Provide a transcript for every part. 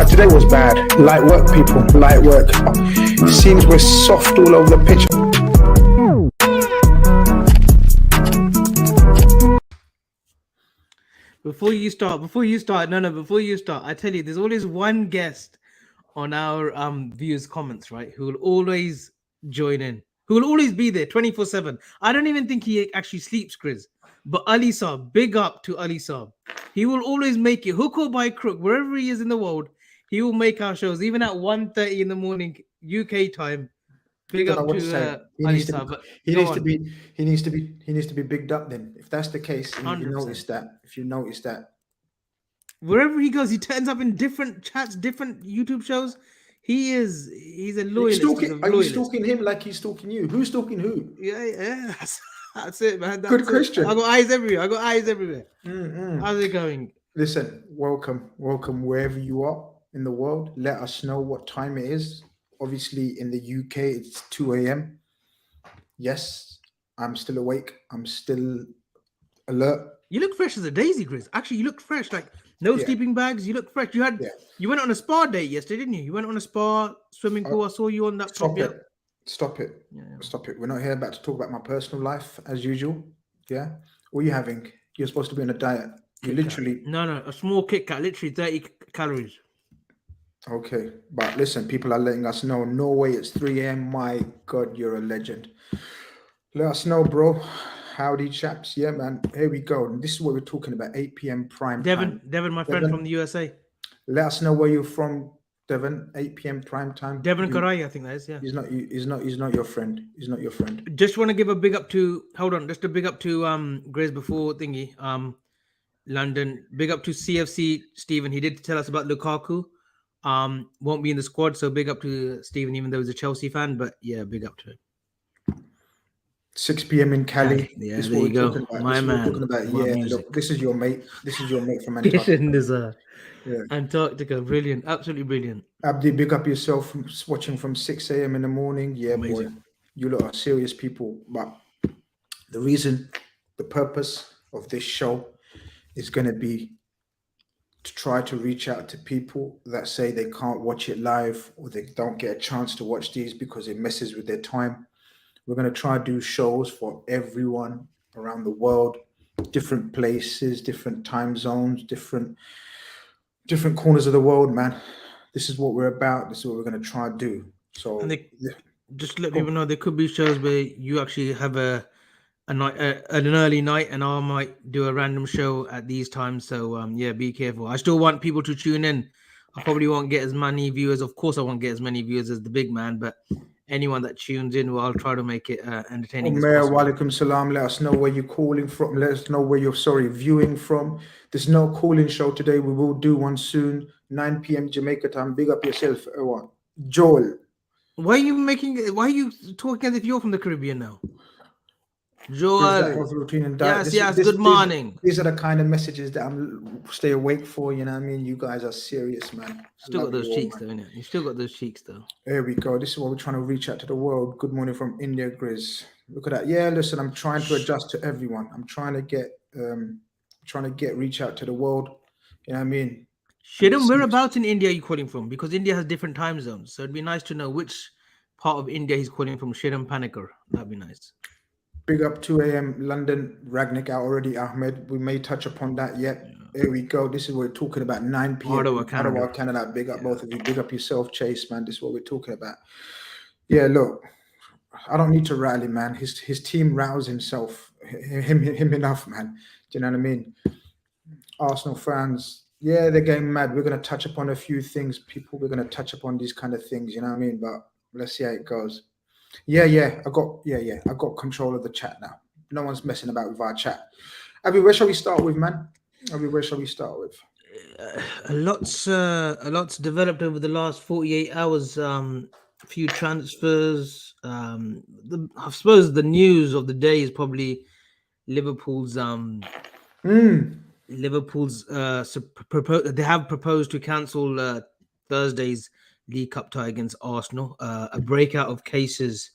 But today was bad. Light work, people. Light work. Seems we're soft all over the pitch. Before you start, I tell you, there's always one guest on our viewers' comments, right, who will always join in, who will always be there 24/7. I don't even think he actually sleeps, Chris. But Ali Saab, big up to Ali Saab. He will always make it, hook or by crook, wherever he is in the world, he will make our shows, even at 1:30 in the morning, UK time. Big up to Ali Saab. He needs to be bigged up then. If that's the case, and if you notice that. Wherever he goes, he turns up in different chats, different YouTube shows. He's a loyalist. Are you stalking him like he's stalking you? Who's stalking who? Yeah. That's it, man. Good question. I got eyes everywhere. How's it going? Listen, welcome wherever you are in the world. Let us know what time it is. Obviously, in the UK, it's 2 a.m. Yes, I'm still awake. I'm still alert. You look fresh as a daisy, Chris. Actually, you look fresh. Like no sleeping bags. You look fresh. You went on a spa date yesterday, didn't you? You went on a spa swimming pool. I saw you on that. Stop it. We're not here about to talk about my personal life as usual. Yeah. What are you having? You're supposed to be on a diet. You literally a small Kit Kat, literally 30 calories. Okay, but listen, people are letting us know. Norway, it's 3 a.m. My God, you're a legend. Let us know, bro. Howdy, chaps. Yeah, man. Here we go. And this is what we're talking about. 8 p.m. prime time. Devon, my friend from the USA. Let us know where you're from, Devon. 8 p.m. prime time. Devon Karai, I think that is. Yeah. He's not your friend. He's not your friend. Just want to give a big up to. Hold on, just a big up to Grace before thingy. London. Big up to CFC Stephen. He did tell us about Lukaku. Won't be in the squad, so big up to Stephen, even though he's a Chelsea fan. But yeah, big up to him. 6 p.m. in Cali. Yeah, there you go. My man. Look, this is your mate. This is your mate from Antarctica. Antarctica, brilliant, absolutely brilliant. Abdi, big up yourself from watching from 6 a.m. in the morning. Yeah, amazing. Boy, you lot are serious people. But the purpose of this show is going to be to try to reach out to people that say they can't watch it live or they don't get a chance to watch these because it messes with their time. We're going to try to do shows for everyone around the world, different places, different time zones, different corners of the world, man. This is what we're about. This is what we're going to try to do. So just let people know there could be shows where you actually have an early night, and I might do a random show at these times. So be careful. I still want people to tune in. I probably won't get as many viewers. Of course, I won't get as many viewers as the big man, but anyone that tunes in, well, I'll try to make it entertaining. Walaikum salam. Let us know where you're calling from. Let us know where you're viewing from. There's no calling show today. We will do one soon. 9 p.m. Jamaica time. Big up yourself, everyone. Joel. Why are you talking as if you're from the Caribbean now? Joel. Yes, good morning. These are the kind of messages that I'm stay awake for, you know what I mean? You guys are serious, man. Still got those cheeks, though, innit? You still got those cheeks, though. There we go. This is what we're trying to reach out to the world. Good morning from India, Grizz. Look at that. Yeah, listen, I'm trying to adjust to everyone. I'm trying to reach out to the world. You know what I mean? Shiram, whereabouts in India are you calling from? Because India has different time zones. So it'd be nice to know which part of India he's calling from. Shiram Paniker. That'd be nice. Big up 2 a.m. London, Ragnik out already, Ahmed. We may touch upon that yet. There we go. This is what we're talking about. 9 p.m. Ottawa, Canada. Big up both of you. Big up yourself, Chase, man. This is what we're talking about. Yeah, look, I don't need to rally, man. His team roused himself. Him enough, man. Do you know what I mean? Arsenal fans, yeah, they're getting mad. We're going to touch upon a few things, people. We're going to touch upon these kind of things, you know what I mean? But let's see how it goes. I got control of the chat now. No one's messing about with our chat. Abby, where shall we start with, man? Where shall we start with? A lot's developed over the last 48 hours. A few transfers. I suppose the news of the day is probably Liverpool's. Liverpool's they have proposed to cancel Thursday's League Cup tie against Arsenal. A breakout of cases,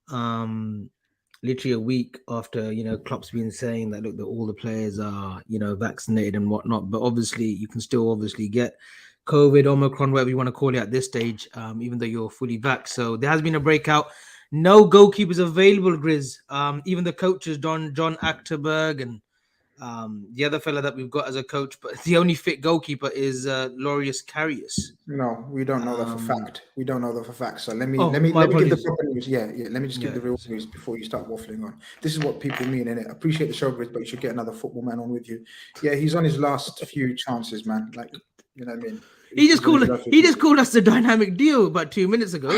literally a week after Klopp's been saying that all the players are vaccinated and whatnot. But obviously, you can still get COVID, Omicron, whatever you want to call it at this stage, even though you're fully back. So there has been a breakout. No goalkeepers available, Grizz. Even the coaches, John Achterberg and the other fella that we've got as a coach, but the only fit goalkeeper is Laureus Karius. No, we don't know that for fact. We don't know that for fact. So let me my give the apologies. proper news. Yeah. Let me just give the real news before you start waffling on. This is what people mean, innit? Appreciate the show, Grizz, but you should get another football man on with you. Yeah, he's on his last few chances, man. Like, you know what I mean? He just called us the dynamic deal about 2 minutes ago.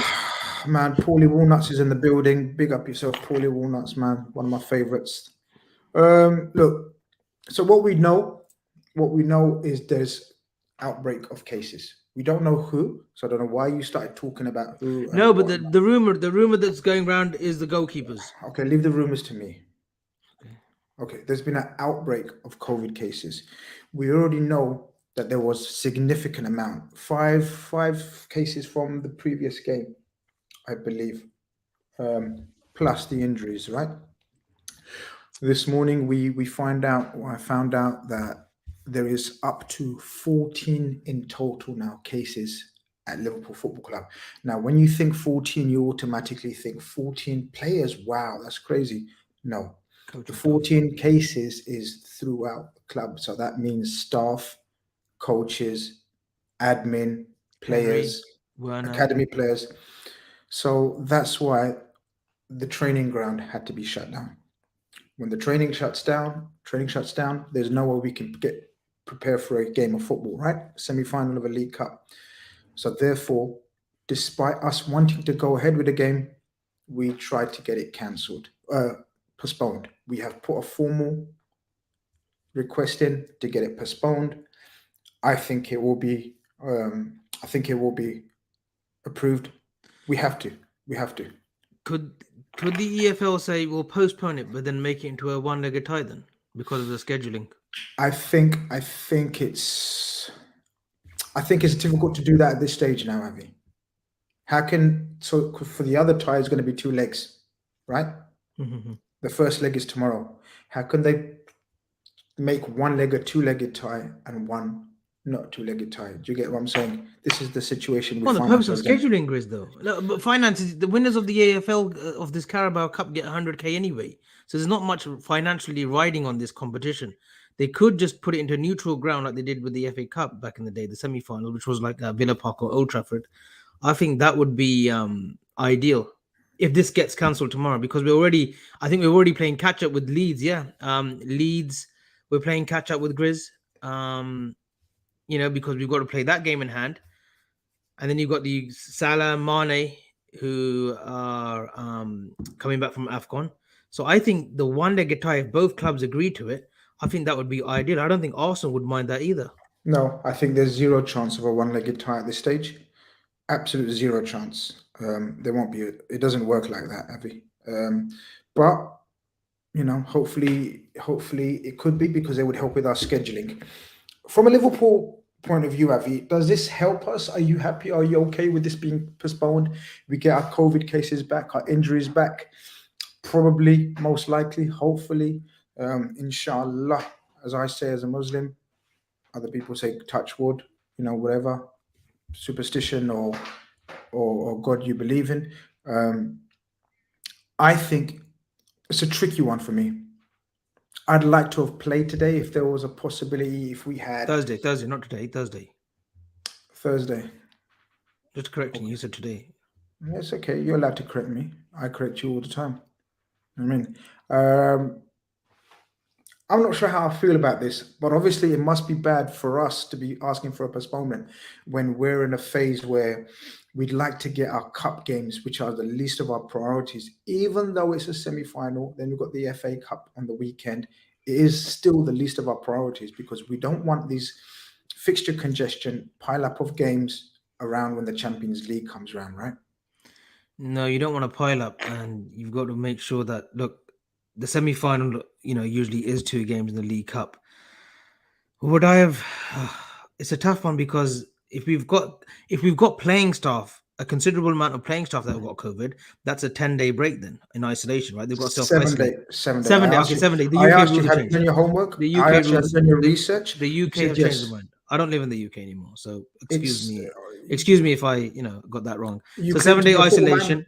Man, Paulie Walnuts is in the building. Big up yourself, Paulie Walnuts, man. One of my favorites. Look, so what we know is there's outbreak of cases. We don't know who, so I don't know why you started talking about who. No, but the rumor that's going around is the goalkeepers. Okay, leave the rumors to me. Okay, there's been an outbreak of COVID cases. We already know that there was significant amount, five cases from the previous game, I believe, plus the injuries, right? This morning I found out that there is up to 14 in total now cases at Liverpool Football Club. Now, when you think 14, you automatically think 14 players. Wow, that's crazy. No, the 14 cases is throughout the club. So that means staff, coaches, admin, players, academy players. So that's why the training ground had to be shut down. When the training shuts down, there's no way we can prepare for a game of football, right? Semi-final of a League Cup. So therefore, despite us wanting to go ahead with the game, we tried to get it cancelled, postponed. We have put a formal request in to get it postponed. I think it will be approved. We have to. Could the EFL say we'll postpone it, but then make it into a one-legged tie then because of the scheduling? I think it's difficult to do that at this stage now, Avi. So for the other tie is going to be 2 legs, right? Mm-hmm. The first leg is tomorrow. How can they make one leg a 2-legged tie and one not 2-legged tie? Do you get what I'm saying? This is the situation. The purpose of scheduling, Grizz, though. Look, but finances, the winners of the AFL of this Carabao Cup get 100k anyway. So there's not much financially riding on this competition. They could just put it into neutral ground like they did with the FA Cup back in the day, the semi-final, which was like Villa Park or Old Trafford. I think that would be ideal if this gets cancelled tomorrow, because we're already playing catch up with Leeds. Yeah, Leeds, we're playing catch up with Grizz. Because we've got to play that game in hand. And then you've got the Salah, Mane, who are coming back from AFCON. So I think the one-legged tie, if both clubs agree to it, I think that would be ideal. I don't think Arsenal would mind that either. No, I think there's zero chance of a one-legged tie at this stage. Absolute zero chance. There won't be. It doesn't work like that, Avi. But hopefully it could be, because it would help with our scheduling. From a Liverpool point of view, Avi, does this help us? Are you happy? Are you okay with this being postponed? We get our COVID cases back, our injuries back, probably, most likely, hopefully, inshallah. As I say, as a Muslim, other people say touch wood, whatever superstition or God you believe in. I think it's a tricky one for me. I'd like to have played today if there was a possibility. If we had Thursday, not today. Thursday. Just correcting you said today. It's okay. You're allowed to correct me. I correct you all the time. I'm not sure how I feel about this, but obviously it must be bad for us to be asking for a postponement when we're in a phase where we'd like to get our cup games, which are the least of our priorities. Even though it's a semi-final, then we've got the FA Cup on the weekend. It is still the least of our priorities, because we don't want these fixture congestion, pile up of games around when the Champions League comes around, right? No, you don't want to pile up, and you've got to make sure that, look, the semi-final, usually is 2 games in the League Cup. It's a tough one, because if we've got playing staff, a considerable amount of playing staff that have got COVID, that's a 10-day break then in isolation, right? They've got 7 days. 7 days. Okay, 7 days. The UK I asked you, have you done your homework? The UK rules, have you done your research? The UK have changed their mind. I don't live in the UK anymore, so excuse It's me. Excuse me if I, got that wrong. you So claim to 7-day be a football man. isolation,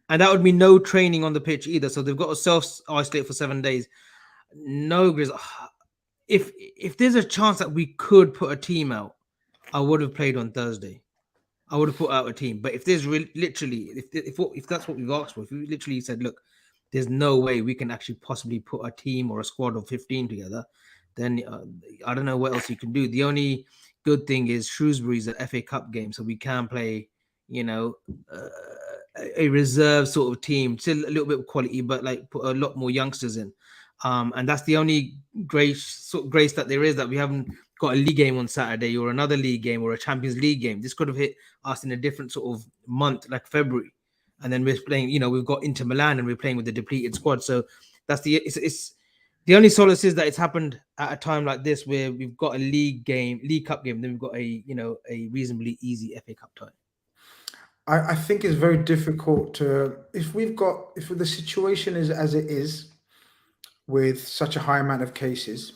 and that would be no training on the pitch either. So they've got to self-isolate for 7 days. No, Grizz. If there's a chance that we could put a team out, I would have played on Thursday. I would have put out a team. But if there's literally, if that's what we've asked for, if we literally said, look, there's no way we can actually possibly put a team or a squad of 15 together, then I don't know what else you can do. The only good thing is Shrewsbury's an FA Cup game, so we can play, a reserve sort of team, still a little bit of quality, but like put a lot more youngsters in. And that's the only grace that there is, that we haven't got a league game on Saturday or another league game or a Champions League game. This could have hit us in a different sort of month, like February. And then we're playing, we've got Inter Milan and we're playing with the depleted squad. So that's it's the only solace is that it's happened at a time like this where we've got a League Cup game, then we've got a reasonably easy FA Cup tie. I think it's very difficult to, if the situation is as it is, with such a high amount of cases,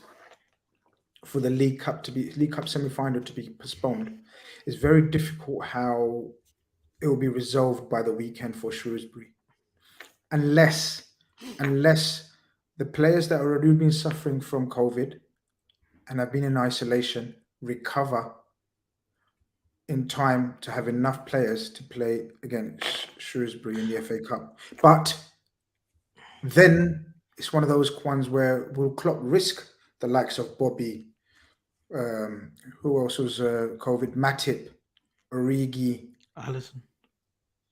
for the League Cup semi-final to be postponed, it's very difficult how it will be resolved by the weekend for Shrewsbury, unless the players that have already been suffering from COVID and have been in isolation recover in time to have enough players to play against Shrewsbury in the FA Cup. But then it's one of those ones where will Klopp risk the likes of Bobby, who else was COVID, Matip, Origi,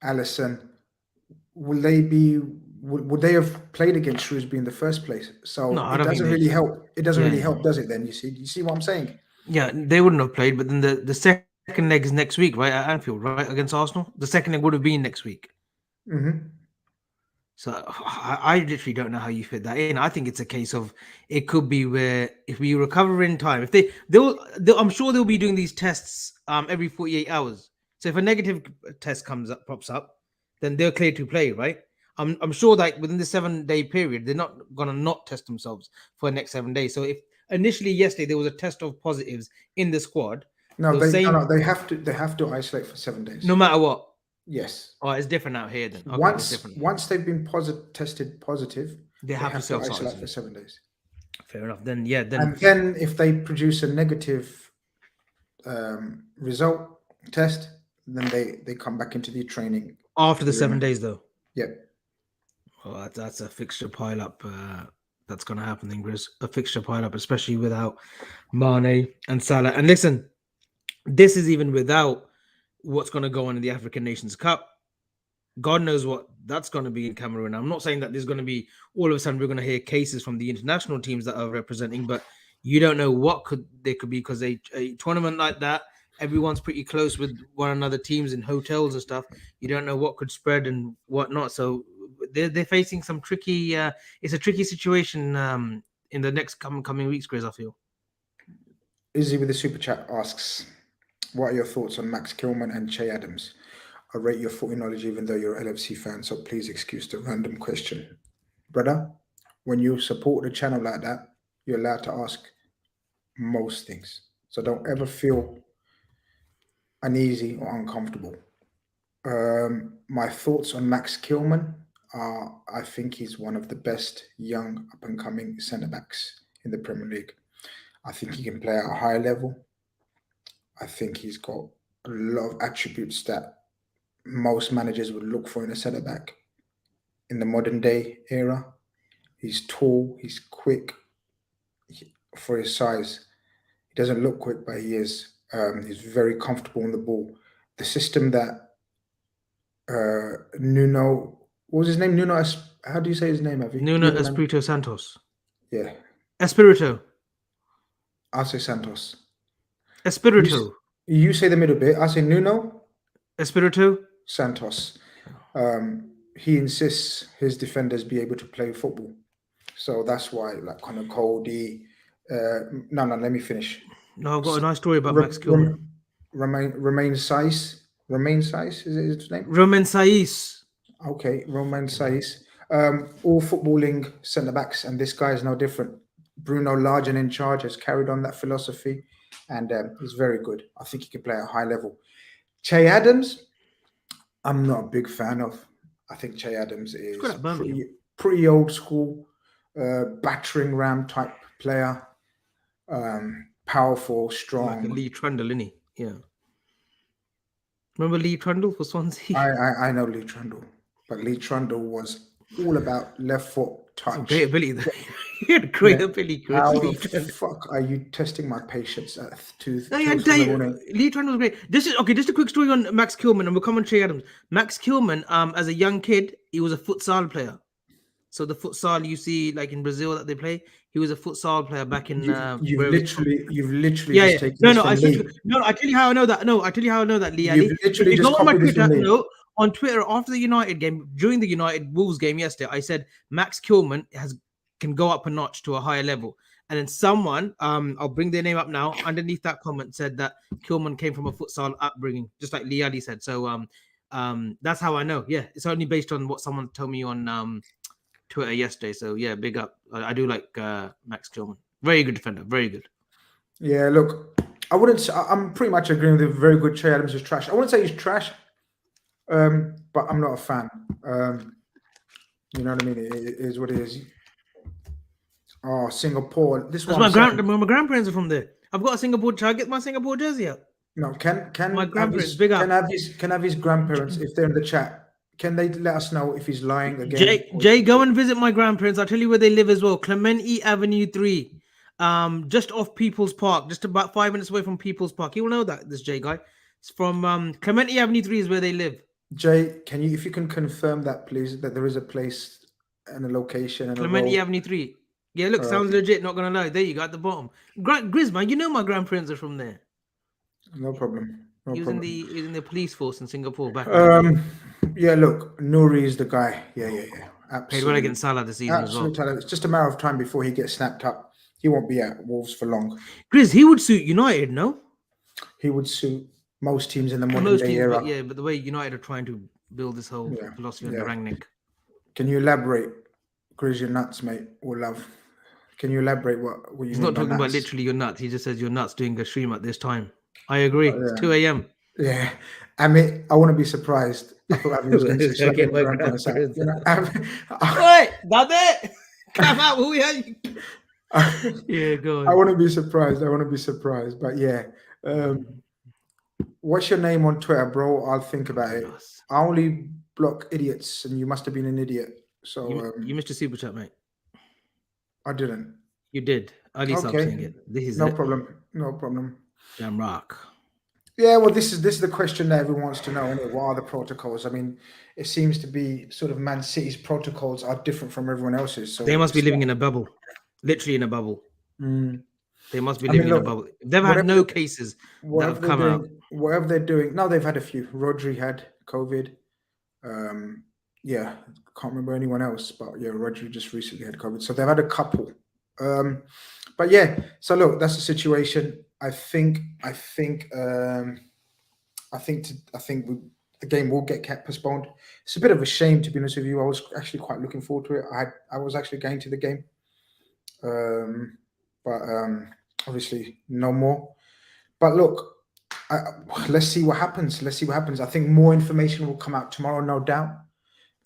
Allison. Would they have played against Shrewsbury in the first place? So No, it doesn't really help. It doesn't really help, does it? Then you see what I'm saying? Yeah, they wouldn't have played, but then the second leg is next week, right, at Anfield, right, against Arsenal. The second leg would have been next week. Mm-hmm. So I literally don't know how you fit that in. I think it's a case of it could be where if we recover in time, if they'll I'm sure they'll be doing these tests every 48 hours. So if a negative test pops up, then they're clear to play, right? I'm sure that within the 7-day period, they're not gonna not test themselves for the next 7 days. So if initially yesterday there was a test of positives in the squad, they have to isolate for 7 days, no matter what. Yes. Oh, it's different out here then. Okay, once they've been tested positive, they have to self-isolate for 7 days. Fair enough. Then and then if they produce a negative result test, then they come back into the training after the 7 days, though. Yep. Well, that's a fixture pile up. That's going to happen then, Grizz. A fixture pile up, especially without Mane and Salah. And listen, this is even without what's going to go on in the African Nations Cup. God knows what that's going to be in Cameroon. I'm not saying that there's going to be all of a sudden we're going to hear cases from the international teams that are representing, but you don't know what they could be, because a tournament like that, everyone's pretty close with one another, teams in hotels and stuff. You don't know what could spread and what not. So they're facing some tricky. It's a tricky situation in the next coming weeks, Grizz, I feel. Izzy with the super chat asks, what are your thoughts on Max Killman and Che Adams? I rate your footy knowledge even though you're an LFC fan, so please excuse the random question. Brother, when you support the channel like that, you're allowed to ask most things. So don't ever feel uneasy or uncomfortable. My thoughts on Max Killman are, I think he's one of the best young up-and-coming centre-backs in the Premier League. I think he can play at a high level. I think he's got a lot of attributes that most managers would look for in a centre-back in the modern day era. He's tall, he's quick for his size. He doesn't look quick, but he is. He's very comfortable on the ball. The system that Nuno, what was his name? Nuno, how do you say his name, Avi? Nuno Espirito Santos. Yeah. Espirito. I'll say Santos. Espirito. You say the middle bit. I say Nuno. Espirito. Santos. He insists his defenders be able to play football. So that's why, like Connor Cody. No, let me finish. No, I've got a nice story about Max Killman. Romain Saiz. Romain Saiz, is it his name? Romain Saiz. Okay, Romain Saiz. All footballing centre-backs, and this guy is no different. Bruno, large and in charge, has carried on that philosophy. and he's very good. I think he can play at a high level. Che Adams, I'm not a big fan of. I think Che Adams is good at Birmingham. pretty old school, battering ram type player. Powerful, strong. Like a Lee Trundle, innit? Yeah. Remember Lee Trundle for Swansea? I know Lee Trundle, but Lee Trundle was all about left foot touch. Great ability, though. He had great ability. How the fuck are you testing my patience at Lee Trundle was great. Just a quick story on Max Killman, and we'll come on Che Adams. Max Killman, as a young kid, he was a futsal player. So the futsal you see, like in Brazil that they play, he was a futsal player back in. You've literally just taken this from me. I tell you how I know that. No, I tell you how I know that, Lee. You've literally just copied this from me. On Twitter after the United game, during the United Wolves game yesterday, I said Max Killman can go up a notch to a higher level. And then someone, I'll bring their name up now, underneath that comment said that Killman came from a futsal upbringing, just like Lee Ali said. So that's how I know. Yeah, it's only based on what someone told me on Twitter yesterday. So yeah, big up. I do like Max Killman. Very good defender. Very good. Yeah, look, I'm pretty much agreeing with you. Very good. Che Adams is trash. I wouldn't say he's trash, but I'm not a fan. You know what I mean? It is what it is. Oh, Singapore. This one. My grandparents are from there. I've got a Singapore. Should I get my Singapore jersey up? No, can my grandparents big up? Can have his grandparents, if they're in the chat, can they let us know if he's lying again? Jay, go and visit my grandparents. I'll tell you where they live as well. Clementi Avenue 3. Just off People's Park, just about 5 minutes away from People's Park. You will know that, this Jay guy. It's from Clementi Avenue 3 is where they live. Jay, if you can confirm that, please, that there is a place and a location and Clementi Avenue 3. Yeah, look, sounds legit, not gonna lie. There you go at the bottom. Grizz, man, you know my grandparents are from there. No problem. He was in the police force in Singapore back. Yeah, look, Nouri is the guy. Yeah. Absolutely. Played well against Salah this season as well. Talent. It's just a matter of time before he gets snapped up. He won't be at Wolves for long. Grizz, he would suit United, no? He would suit most teams in the modern day era. But the way United are trying to build this whole philosophy under Rangnick. Can you elaborate? Grizz, you're nuts, mate. Or love. Can you elaborate what you mean? He's not talking about literally you're nuts. He just says you're nuts doing a stream at this time. I agree. It's 2 a.m. Yeah. I mean, I want to be surprised. I thought I was going to say Wait, that's it. Come out. Who are you? Yeah, go on. I want to be surprised. But yeah. What's your name on Twitter, bro? I'll think about it. I only block idiots, and you must have been an idiot. So you missed a super chat, mate. I didn't. You did. At least I'm saying it. This is no problem. Jam rock. Yeah, well, this is the question that everyone wants to know. Anyway, what are the protocols? I mean, it seems to be sort of Man City's protocols are different from everyone else's. So they must be living in a bubble, literally in a bubble. They must be living in a bubble. They've had no cases that have come out. Whatever they're doing, no, they've had a few. Rodri had COVID. Yeah, can't remember anyone else, but yeah, Rodri just recently had COVID. So they've had a couple. But yeah, so look, that's the situation. I think the game will get postponed. It's a bit of a shame, to be honest with you. I was actually quite looking forward to it. I was actually going to the game, but obviously no more. But look, let's see what happens. I think more information will come out tomorrow, no doubt,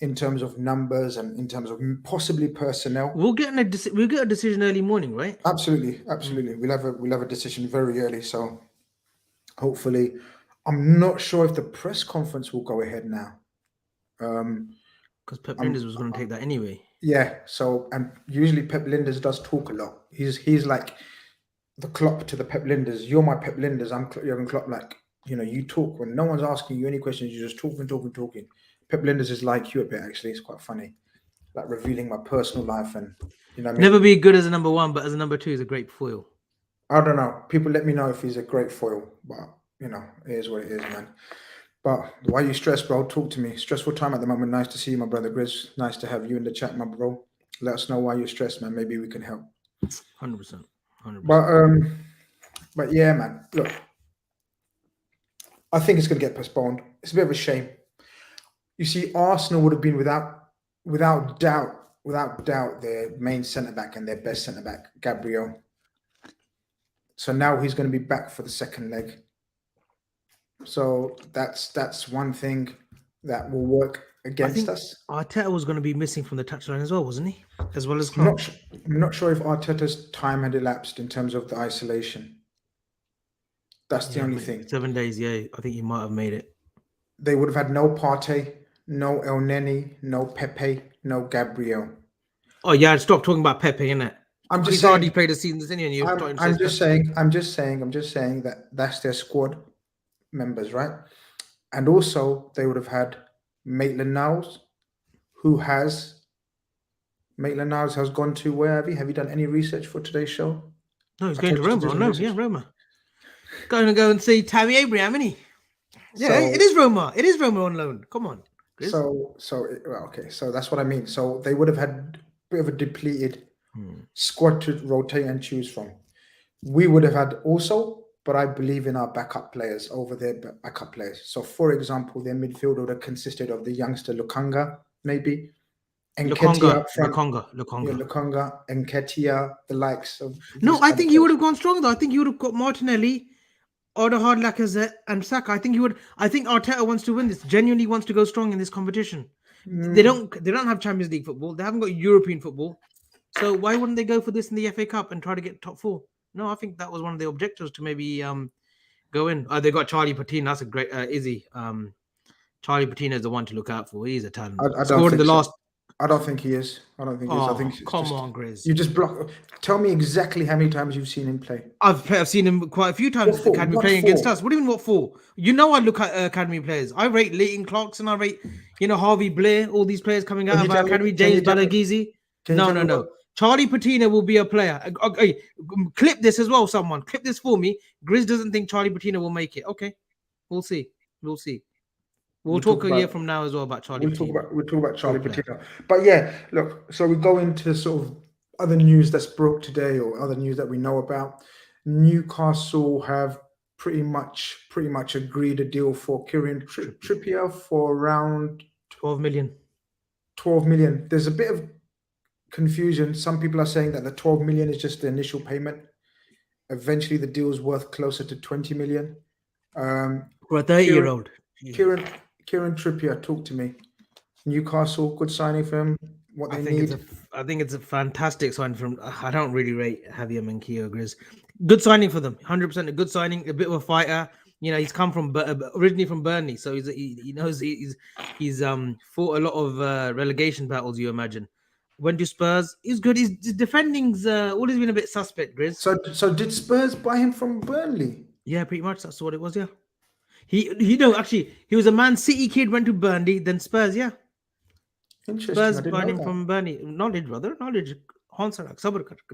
in terms of numbers and in terms of possibly personnel. We'll get a decision early morning, right? Absolutely. We'll have a decision very early. So hopefully, I'm not sure if the press conference will go ahead now. Because Pep Linders was going to take that anyway. Yeah. So, and usually Pep Linders does talk a lot. He's like the Klopp to the Pep Linders. You're my Pep Linders. I'm Jurgen Klopp. Like, you talk when no one's asking you any questions. You just talking. Pep Linders is like you a bit, actually. It's quite funny, like revealing my personal life and Never be good as a number one, but as a number two is a great foil. I don't know. People let me know if he's a great foil, but it is what it is, man. But why are you stressed, bro? Talk to me. Stressful time at the moment. Nice to see you, my brother Grizz. Nice to have you in the chat, my bro. Let us know why you're stressed, man. Maybe we can help. 100%. But yeah, man. Look, I think it's going to get postponed. It's a bit of a shame. You see, Arsenal would have been without doubt, their main centre-back and their best centre-back, Gabriel. So now he's going to be back for the second leg. So that's one thing that will work against us. Arteta was going to be missing from the touchline as well, wasn't he? As well as I'm Klopp. not sure if Arteta's time had elapsed in terms of the isolation. That's the only thing. 7 days, yeah. I think he might have made it. They would have had no Partey, no El Neni, no Pepe, no Gabriel. Oh yeah, stop talking about Pepe, innit? I'm just He's saying, already played a season, isn't he? And you're starting to I'm say just Pep. saying that that's their squad members, right? And also they would have had Maitland-Niles, Maitland-Niles has gone to where have you? Have you done any research for today's show? No, he's I going to told you to do Roma. some No, research. yeah, Roma. Going to go and see Tammy Abraham, isn't he? Yeah, So- it is Roma. It is Roma on loan. Come on. Chris. So okay, so that's what I mean. So they would have had a bit of a depleted squad to rotate and choose from. We would have had also, but I believe in our backup players over their backup players. So, for example, their midfield would have consisted of the youngster Lukaku, maybe, Nketiah up front. Lukaku, Nketiah, the likes of. No, I think he would have gone strong though. I think he would have got Martinelli, Odegaard, Lacazette, and Saka. I think he would. I think Arteta wants to win this. Genuinely wants to go strong in this competition. They don't have Champions League football. They haven't got European football. So why wouldn't they go for this in the FA Cup and try to get top 4? No, I think that was one of the objectives to maybe go in. They got Charlie Patino. That's a great Izzy. Charlie Patino is the one to look out for. He's a talent. I don't think he is. I think come on, Grizz. You just block. Tell me exactly how many times you've seen him play. I've seen him quite a few times at the academy playing against us. What do you mean, what for? You know, I look at academy players. I rate Leighton Clarkson. I rate, Harvey Blair. All these players coming out of our academy. James Balagizi. No. Charlie Patino will be a player. Okay, clip this as well, someone. Clip this for me. Grizz doesn't think Charlie Patino will make it. Okay, we'll see. We'll talk a year from now as well about Charlie Patino. We'll talk about Charlie Patino. But yeah, look, so we go into sort of other news that's broke today or other news that we know about. Newcastle have pretty much agreed a deal for Kirin Trippier for around 12 million. 12 million. There's a bit of confusion. Some people are saying that the 12 million is just the initial payment. Eventually the deal's worth closer to 20 million. For a 30-year-old. Kirin Trippier, talk to me. Newcastle, good signing for him. What they need. I think it's a fantastic sign from. I don't really rate Javier Manquillo, Grizz. Good signing for them. 100% a good signing. A bit of a fighter. He's come from originally from Burnley, so he knows he's fought a lot of relegation battles. You imagine. Went to Spurs. He's good. His defending's always been a bit suspect, Grizz. So did Spurs buy him from Burnley? Yeah, pretty much. That's what it was. Yeah. He was a Man City kid. Went to Burnley, then Spurs. Yeah. Interesting. Spurs bought him from Burnley. Knowledge, brother. Knowledge. Don't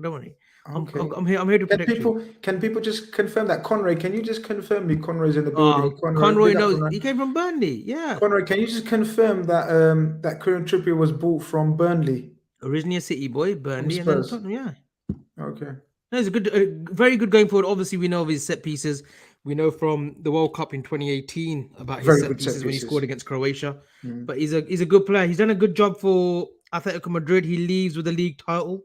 worry. Okay. I'm here to protect you. Can people just confirm that? Conroy, can you just confirm me? Conroy's in the building. Conroy knows. He came from Burnley. Yeah. Conroy, can you just confirm that that Kirin Trippier was bought from Burnley? Originally a City boy, Burnley, and then Tottenham. Yeah. Okay. No, it's very good going forward. Obviously, we know of his set pieces. We know from the World Cup in 2018 about his set pieces when he scored against Croatia. But he's a good player. He's done a good job for Atletico Madrid. He leaves with a league title.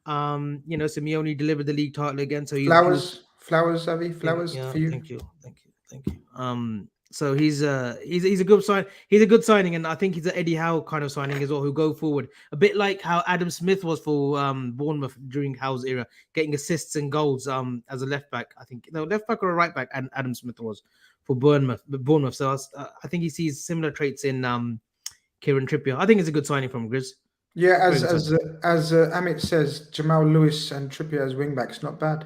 Simeone delivered the league title again. So flowers, Avi, flowers for you. Thank you. So he's a good sign. He's a good signing, and I think he's an Eddie Howe kind of signing as well, who go forward a bit like how Adam Smith was for Bournemouth during Howe's era, getting assists and goals as a left back. I think left back or a right back, and Adam Smith was for Bournemouth. So I think he sees similar traits in Kirin Trippier. I think it's a good signing from Grizz. Yeah, as Amit says, Jamal Lewis and Trippier as wing backs, not bad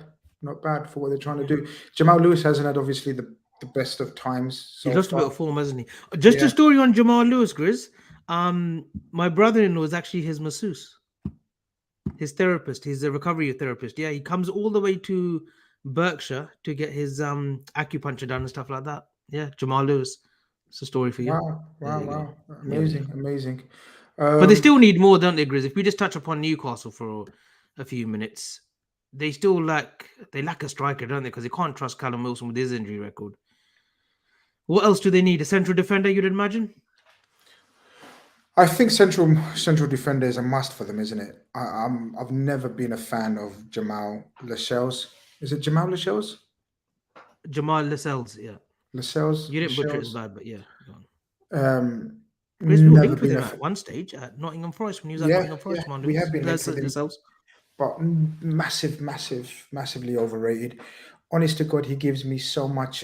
for what they're trying to do. Jamal Lewis hasn't had obviously the best of times. He's lost a bit of form, hasn't he? Just a story on Jamal Lewis, Grizz. My brother-in-law is actually his masseuse, his therapist. He's a recovery therapist. Yeah, he comes all the way to Berkshire to get his acupuncture done and stuff like that. Yeah, Jamal Lewis. It's a story for you. Wow. Amazing. But they still need more, don't they, Grizz? If we just touch upon Newcastle for a few minutes, they still lack a striker, don't they? Because they can't trust Callum Wilson with his injury record. What else do they need? A central defender, you'd imagine? I think central defender is a must for them, isn't it? I've never been a fan of Jamal Lascelles. Is it Jamal Lascelles? Jamal Lascelles, yeah. Lascelles? You didn't butcher it as Lascelles? bad, but yeah. Go on. Chris, we were Never linked with been him a at one stage at Nottingham Forest when he was at yeah, Nottingham Forest. yeah. Jamal We have been linked with him, Lascelles. but massively overrated. Honest to God, he gives me so much.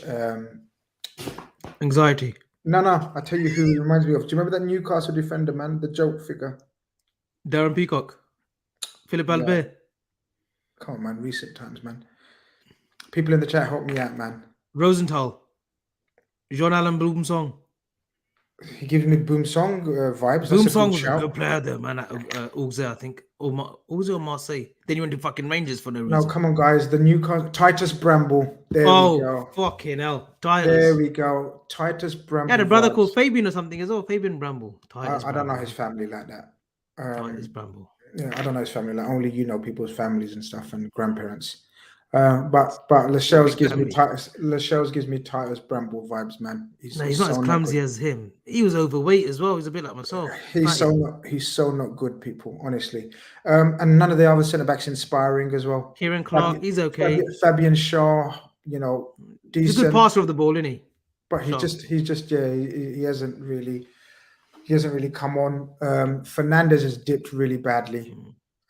Anxiety. No. I tell you who he reminds me of. Do you remember that Newcastle defender, man? The joke figure. Darren Peacock. Philip Yeah. Albert. Come on, man. Recent times, man. People in the chat help me out, man. Rosenthal. Jean Allen Bloom Song. He gives me Boom Song vibes. Boom That's a Song good was shout. a good player though, man. At Auxerre, I think. Or Auxerre or Marseille. Then he went to fucking Rangers for no No, reason. come on, guys. The Newcastle Titus Bramble. There we go. Fucking hell. There Titus. we go. Titus Bramble. He had a brother vibes. called Fabian or something as well. Fabian Bramble. Titus I don't know Bramble. his family like that. Titus Bramble. Yeah, I don't know his family. Like only you know people's families and stuff and grandparents. But Lascelles gives me Titus Bramble vibes, man. He's not as clumsy as him. He was overweight as well. He's a bit like myself. He's so not good, people, honestly. And none of the other centre backs inspiring as well. Kieran Clark, he's okay. Fabian Shaw, you know, decent. He's a good passer of the ball, isn't he? But he hasn't really come on. Fernandez has dipped really badly.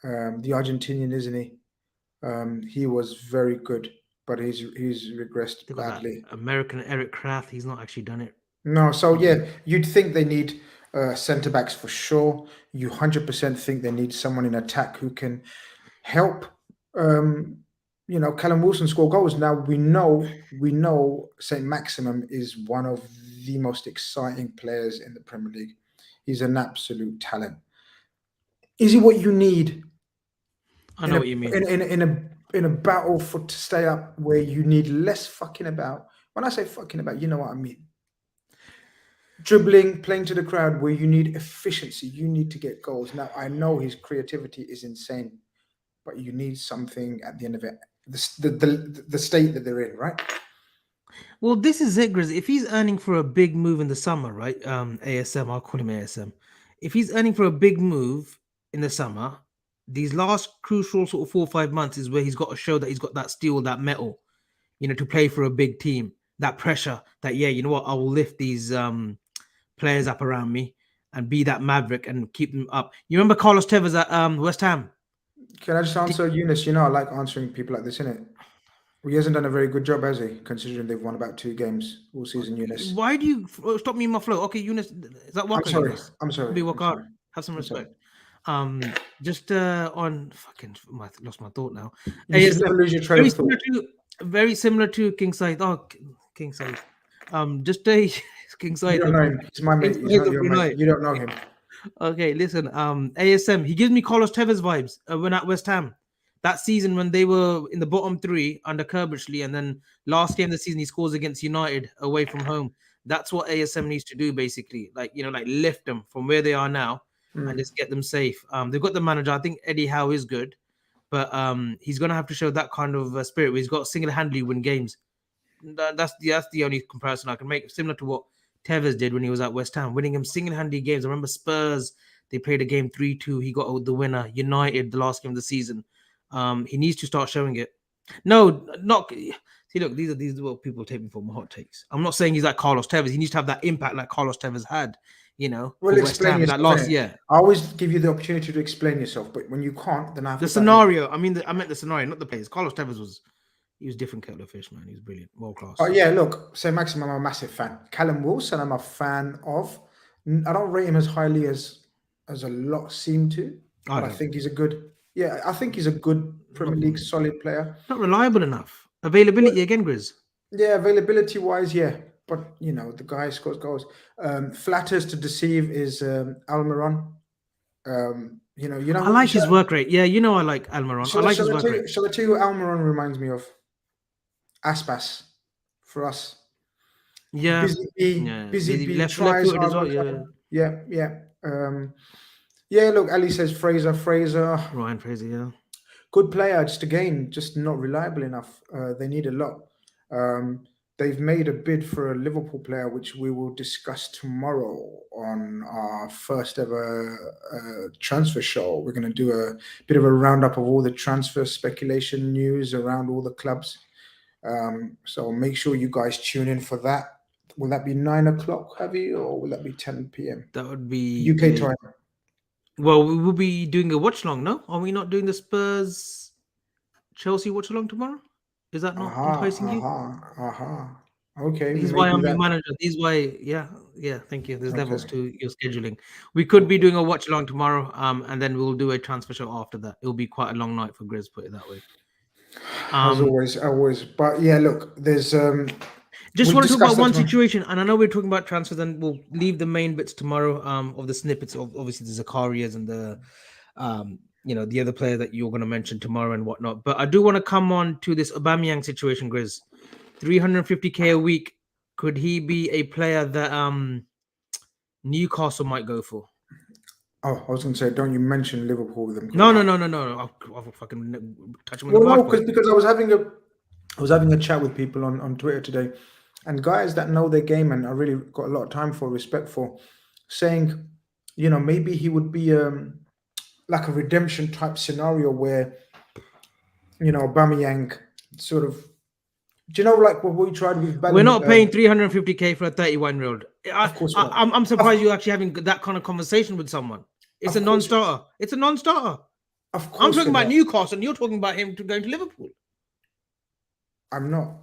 The Argentinian, isn't he? He was very good, but he's regressed badly. American Eric Kraft, he's not actually done it. No, so yeah, you'd think they need centre backs for sure. You 100% think they need someone in attack who can help. You know, Callum Wilson score goals. Now we know Saint Maximin is one of the most exciting players in the Premier League. He's an absolute talent. Is he what you need? I know what you mean. In a battle to stay up, where you need less fucking about. When I say fucking about, you know what I mean. Dribbling, playing to the crowd, where you need efficiency, you need to get goals. Now I know his creativity is insane, but you need something at the end of it. The state that they're in, right? Well, this is it, Grizz. If he's earning for a big move in the summer, right? ASM, I'll call him ASM. If he's earning for a big move in the summer, these last crucial sort of 4 or 5 months is where he's got to show that he's got that steel, that metal, you know, to play for a big team. That pressure, that you know what, I will lift these players up around me and be that maverick and keep them up. You remember Carlos Tevez at West Ham? Can I just answer, Eunice? You know, I like answering people like this, innit? He hasn't done a very good job, has he? Considering they've won about 2 games all season, Eunice. Why do you stop me in my flow? Okay, Eunice, is that Waka? I'm sorry. Be Waka. Have some respect. Just on fucking lost my thought now. You should never lose your train of thought. Very similar to King Said. Oh, King Said. Just a King Said. You don't know him. He's my mate. He's not your mate. You don't know him. Okay, listen. ASM. He gives me Carlos Tevez vibes when at West Ham. That season when they were in the bottom 3 under Kerbishley, and then last game of the season he scores against United away from home. That's what ASM needs to do, basically. Like, you know, like lift them from where they are now and just get them safe. They've got the manager. I think Eddie Howe is good, but he's gonna have to show that kind of spirit where he's got single-handedly win games. That's the only comparison I can make, similar to what Tevez did when he was at West Ham, winning him single-handedly games. I remember Spurs, they played a game 3-2. He got the winner. United, the last game of the season. He needs to start showing it. No, not see. Look, these are what people take me for my hot takes. I'm not saying he's like Carlos Tevez. He needs to have that impact like Carlos Tevez had. You know, well, explain yourself, that last year. I always give you the opportunity to explain yourself, but when you can't, then I have the scenario. I meant the scenario, not the players. Carlos Tevez was different kettle of fish, man. He was brilliant, world class. Oh yeah, look, Saint Maximin, I'm a massive fan. Callum Wilson, I'm a fan of. I don't rate him as highly as a lot seem to, but I think he's a good. Yeah, I think he's a good Premier League solid player. Not reliable enough. Availability again, Grizz. Yeah, availability wise, yeah. But you know, the guy scores goals. Flatters to deceive is Almiron. You know. I like his work rate. Yeah, you know, I like Almiron. I like his work rate. Shall I tell you what Almiron reminds me of? Aspas for us. Yeah. Busy bee left tries footed as well. Yeah. Yeah, look, Ali says Fraser. Ryan Fraser, yeah. Good player, just again, just not reliable enough. They need a lot. they've made a bid for a Liverpool player, which we will discuss tomorrow on our first ever transfer show. We're going to do a bit of a roundup of all the transfer speculation news around all the clubs. So make sure you guys tune in for that. Will that be 9 o'clock, Javi, or will that be 10 p.m.? That would be UK time. Well, we will be doing a watch along, no? Are we not doing the Spurs Chelsea watch along tomorrow? Is that not enticing you? Okay. This is why I'm your manager. This is why, yeah. Thank you. There's levels to your scheduling. We could be doing a watch along tomorrow, and then we'll do a transfer show after that. It'll be quite a long night for Grizz, put it that way. As always. But yeah, look, there's just want to talk about one situation, and I know we're talking about transfers, and we'll leave the main bits tomorrow. Of the snippets of obviously the Zakarias and the the other player that you're going to mention tomorrow and whatnot. But I do want to come on to this Aubameyang situation, Grizz. 350k a week. Could he be a player that Newcastle might go for? Oh, I was going to say, don't you mention Liverpool with them? No. I'll fucking touch him. Well, no, because I was having a chat with people on Twitter today, and guys that know their game and I really got a lot of time for, respect for, saying, maybe he would be like a redemption type scenario where, Aubameyang sort of, do you know, like what we tried with Bellingham? We're not paying 350k for a 31-year-old. Of course not. I'm surprised you're actually having that kind of conversation with someone. It's a non-starter. It's a non-starter. Of course. I'm talking about Newcastle, and you're talking about him going to Liverpool. I'm not.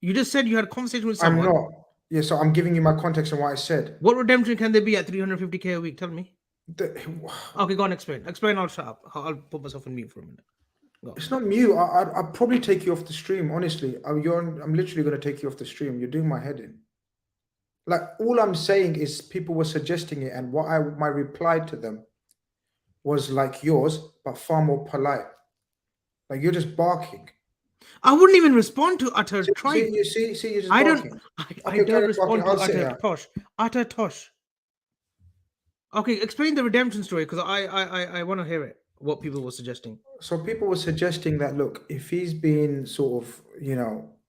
You just said you had a conversation with someone. I'm not. Yeah, so I'm giving you my context and what I said. What redemption can there be at 350k a week? Tell me. Okay, go on, explain. Explain, I'll shut up. I'll put myself on mute for a minute. It's not mute. I'll probably take you off the stream, honestly. I'm literally going to take you off the stream. You're doing my head in. Like, all I'm saying is people were suggesting it, and my reply to them was like yours, but far more polite. Like, you're just barking. I wouldn't even respond to utter tripe. You see, you're just barking. I don't respond to utter tosh. Utter tosh. Okay, explain the redemption story, because I want to hear it. What people were suggesting. So people were suggesting that, look, if he's been sort of,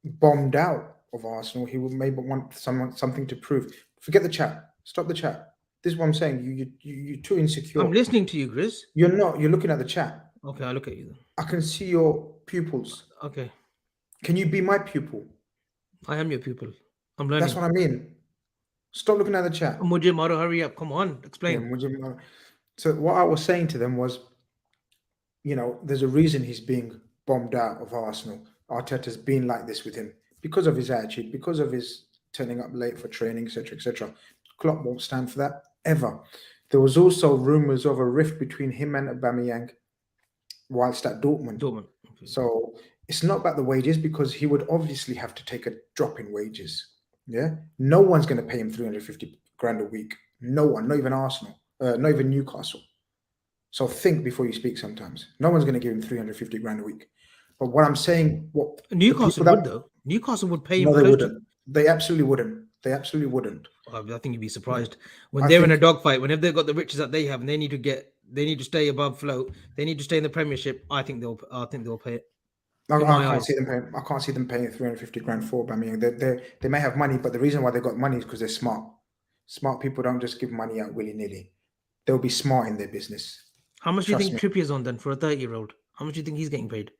bombed out of Arsenal, he would maybe want something to prove. Forget the chat. Stop the chat. This is what I'm saying. You're too insecure. I'm listening to you, Grizz. You're not. You're looking at the chat. Okay, I'll look at you then. I can see your pupils. Okay. Can you be my pupil? I am your pupil. I'm learning. That's what I mean. Stop looking at the chat. Mujhe maro, hurry up. Come on, explain. Yeah, so what I was saying to them was, there's a reason he's being bombed out of Arsenal. Arteta's been like this with him because of his attitude, because of his turning up late for training, etc., etc. Klopp won't stand for that ever. There was also rumours of a rift between him and Aubameyang whilst at Dortmund. Okay. So it's not about the wages, because he would obviously have to take a drop in wages. Yeah, no one's going to pay him 350 grand a week. No one, not even Arsenal, not even Newcastle. So think before you speak sometimes. No one's going to give him 350 grand a week. But what I'm saying, Newcastle would, though. Newcastle would pay him. No, they wouldn't. They absolutely wouldn't. They absolutely wouldn't. I think you'd be surprised when they're in a dogfight. Whenever they've got the riches that they have, and they need to stay above float. They need to stay in the Premiership. I think they'll pay it. I can't see them paying 350 grand for Aubameyang. They may have money, but the reason why they got money is because they're smart. Smart people don't just give money out willy-nilly. They'll be smart in their business. How much do you think Trippier's on then for a 30-year-old? How much do you think he's getting paid?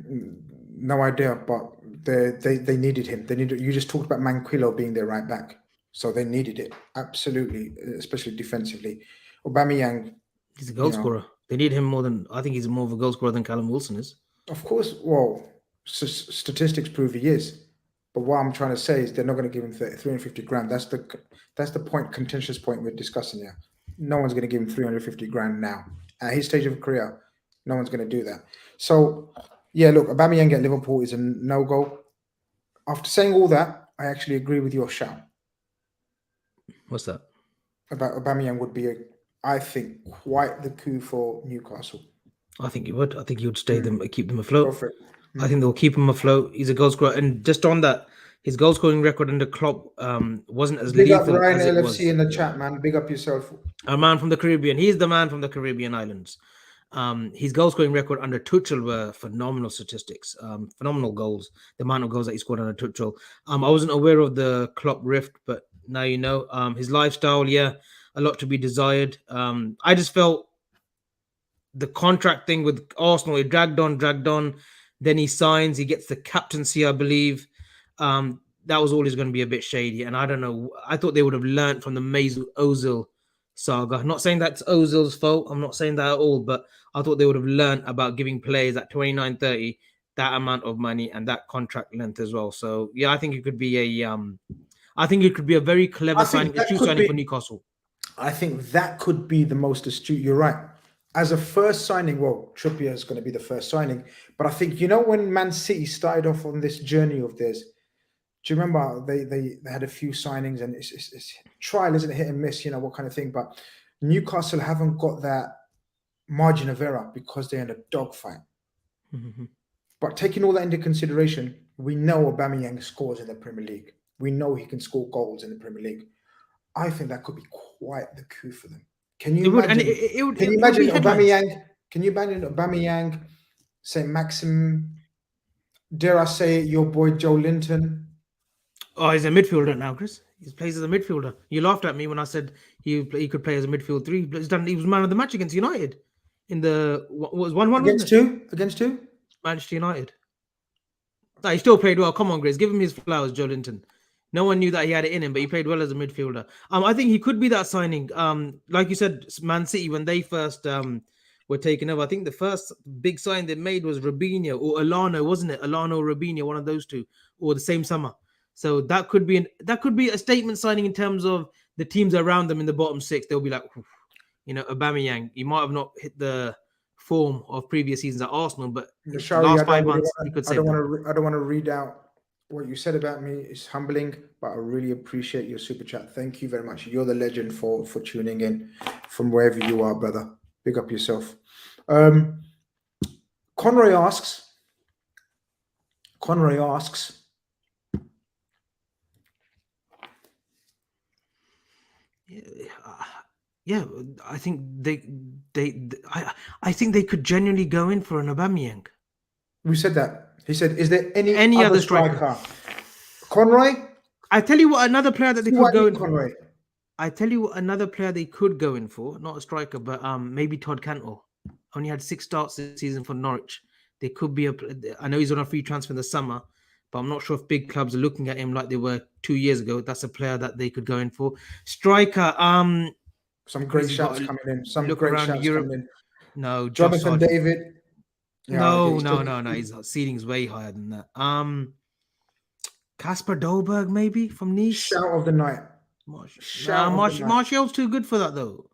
No idea, but they needed him. You just talked about Manquillo being their right back, so they needed it absolutely, especially defensively. Aubameyang, he's a goal scorer. They need him more than, I think he's more of a goal scorer than Callum Wilson is. Of course, well, statistics prove he is. But what I'm trying to say is they're not going to give him 350 grand. That's the contentious point we're discussing here. No one's going to give him 350 grand now. At his stage of career, no one's going to do that. So, yeah, look, Aubameyang at Liverpool is a no-go. After saying all that, I actually agree with your shout. What's that? About Aubameyang would be, I think, quite the coup for Newcastle. I think he would. I think he would stay them, keep them afloat. I think they'll keep him afloat. He's a goal scorer. And just on that, his goal scoring record under Klopp wasn't as lethal as it was. Big up Ryan LFC in the chat, man. Big up yourself. A man from the Caribbean. He's the man from the Caribbean islands. His goal scoring record under Tuchel were phenomenal statistics, phenomenal goals. The amount of goals that he scored under Tuchel. I wasn't aware of the Klopp rift, but now you know. His lifestyle, yeah, a lot to be desired. I just felt the contract thing with Arsenal, it dragged on. Then he signs, he gets the captaincy, I believe. That was always going to be a bit shady. And I don't know. I thought they would have learned from the Mesut Ozil saga. Not saying that's Ozil's fault. I'm not saying that at all. But I thought they would have learned about giving players at 29, 30 that amount of money and that contract length as well. So yeah, I think it could be a very clever signing, a true signing for Newcastle. I think that could be the most astute. You're right. As a first signing, well, Trippier is going to be the first signing. But I think, when Man City started off on this journey of theirs, do you remember they had a few signings and it's trial, isn't it? Hit and miss, what kind of thing. But Newcastle haven't got that margin of error because they're in a dogfight. Mm-hmm. But taking all that into consideration, we know Aubameyang scores in the Premier League. We know he can score goals in the Premier League. I think that could be quite the coup for them. Can you imagine? Can you imagine Aubameyang? Can you imagine Aubameyang, say Maxim, dare I say your boy Joe Linton? Oh, he's a midfielder now, Chris. He plays as a midfielder. You laughed at me when I said he could play as a midfield 3. He was man of the match against United in the what was 1-1 against two Manchester United. No, he still played well. Come on, Chris, give him his flowers, Joe Linton. No one knew that he had it in him, but he played well as a midfielder. I think he could be that signing. Like you said, Man City, when they first were taken over, I think the first big sign they made was Robinho or Alano, wasn't it? Alano or Robinho, one of those two, or the same summer. So that could be a statement signing in terms of the teams around them in the bottom 6. They'll be like, Aubameyang, you might have not hit the form of previous seasons at Arsenal, but last 5 months, you could say. I don't want to read out what you said about me. It's humbling, but I really appreciate your super chat. Thank you very much. You're the legend for tuning in from wherever you are, brother. Big up yourself. Conroy asks, yeah, I think I think they could genuinely go in for an Aubameyang. We said that. He said, "Is there any other striker?" Conroy. I tell you what, another player that they could go in. Conroy. I tell you what, another player they could go in for, not a striker, but maybe Todd Cantwell. Only had 6 starts this season for Norwich. They could be I know he's on a free transfer in the summer, but I'm not sure if big clubs are looking at him like they were 2 years ago. That's a player that they could go in for. Striker. Some great shouts coming in. Coming in. No, Jonathan David. Yeah, no. His ceiling's way higher than that. Kasper Dolberg, maybe from Nice. Shout of the night. Martial's too good for that though.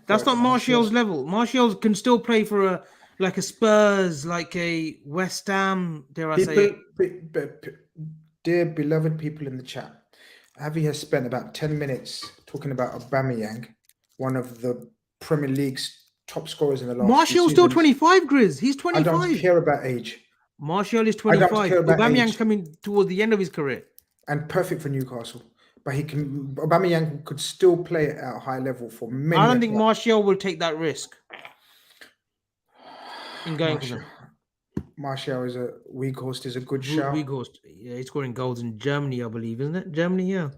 That's not Martial's level. Martial can still play for a Spurs, like a West Ham. Dare I say? Dear beloved people in the chat, Avi has spent about 10 minutes talking about Aubameyang, one of the Premier League's top scorers in the last. Martial's still 25, Grizz. He's 25. I don't care about age. Martial is 25. Aubameyang's coming towards the end of his career. And perfect for Newcastle. But Aubameyang could still play at a high level for many. I don't think Martial will take that risk in going for them. Martial is a Weghorst is a good shout. Weghorst, yeah, he's scoring goals in Germany, I believe, isn't it? Germany, yeah.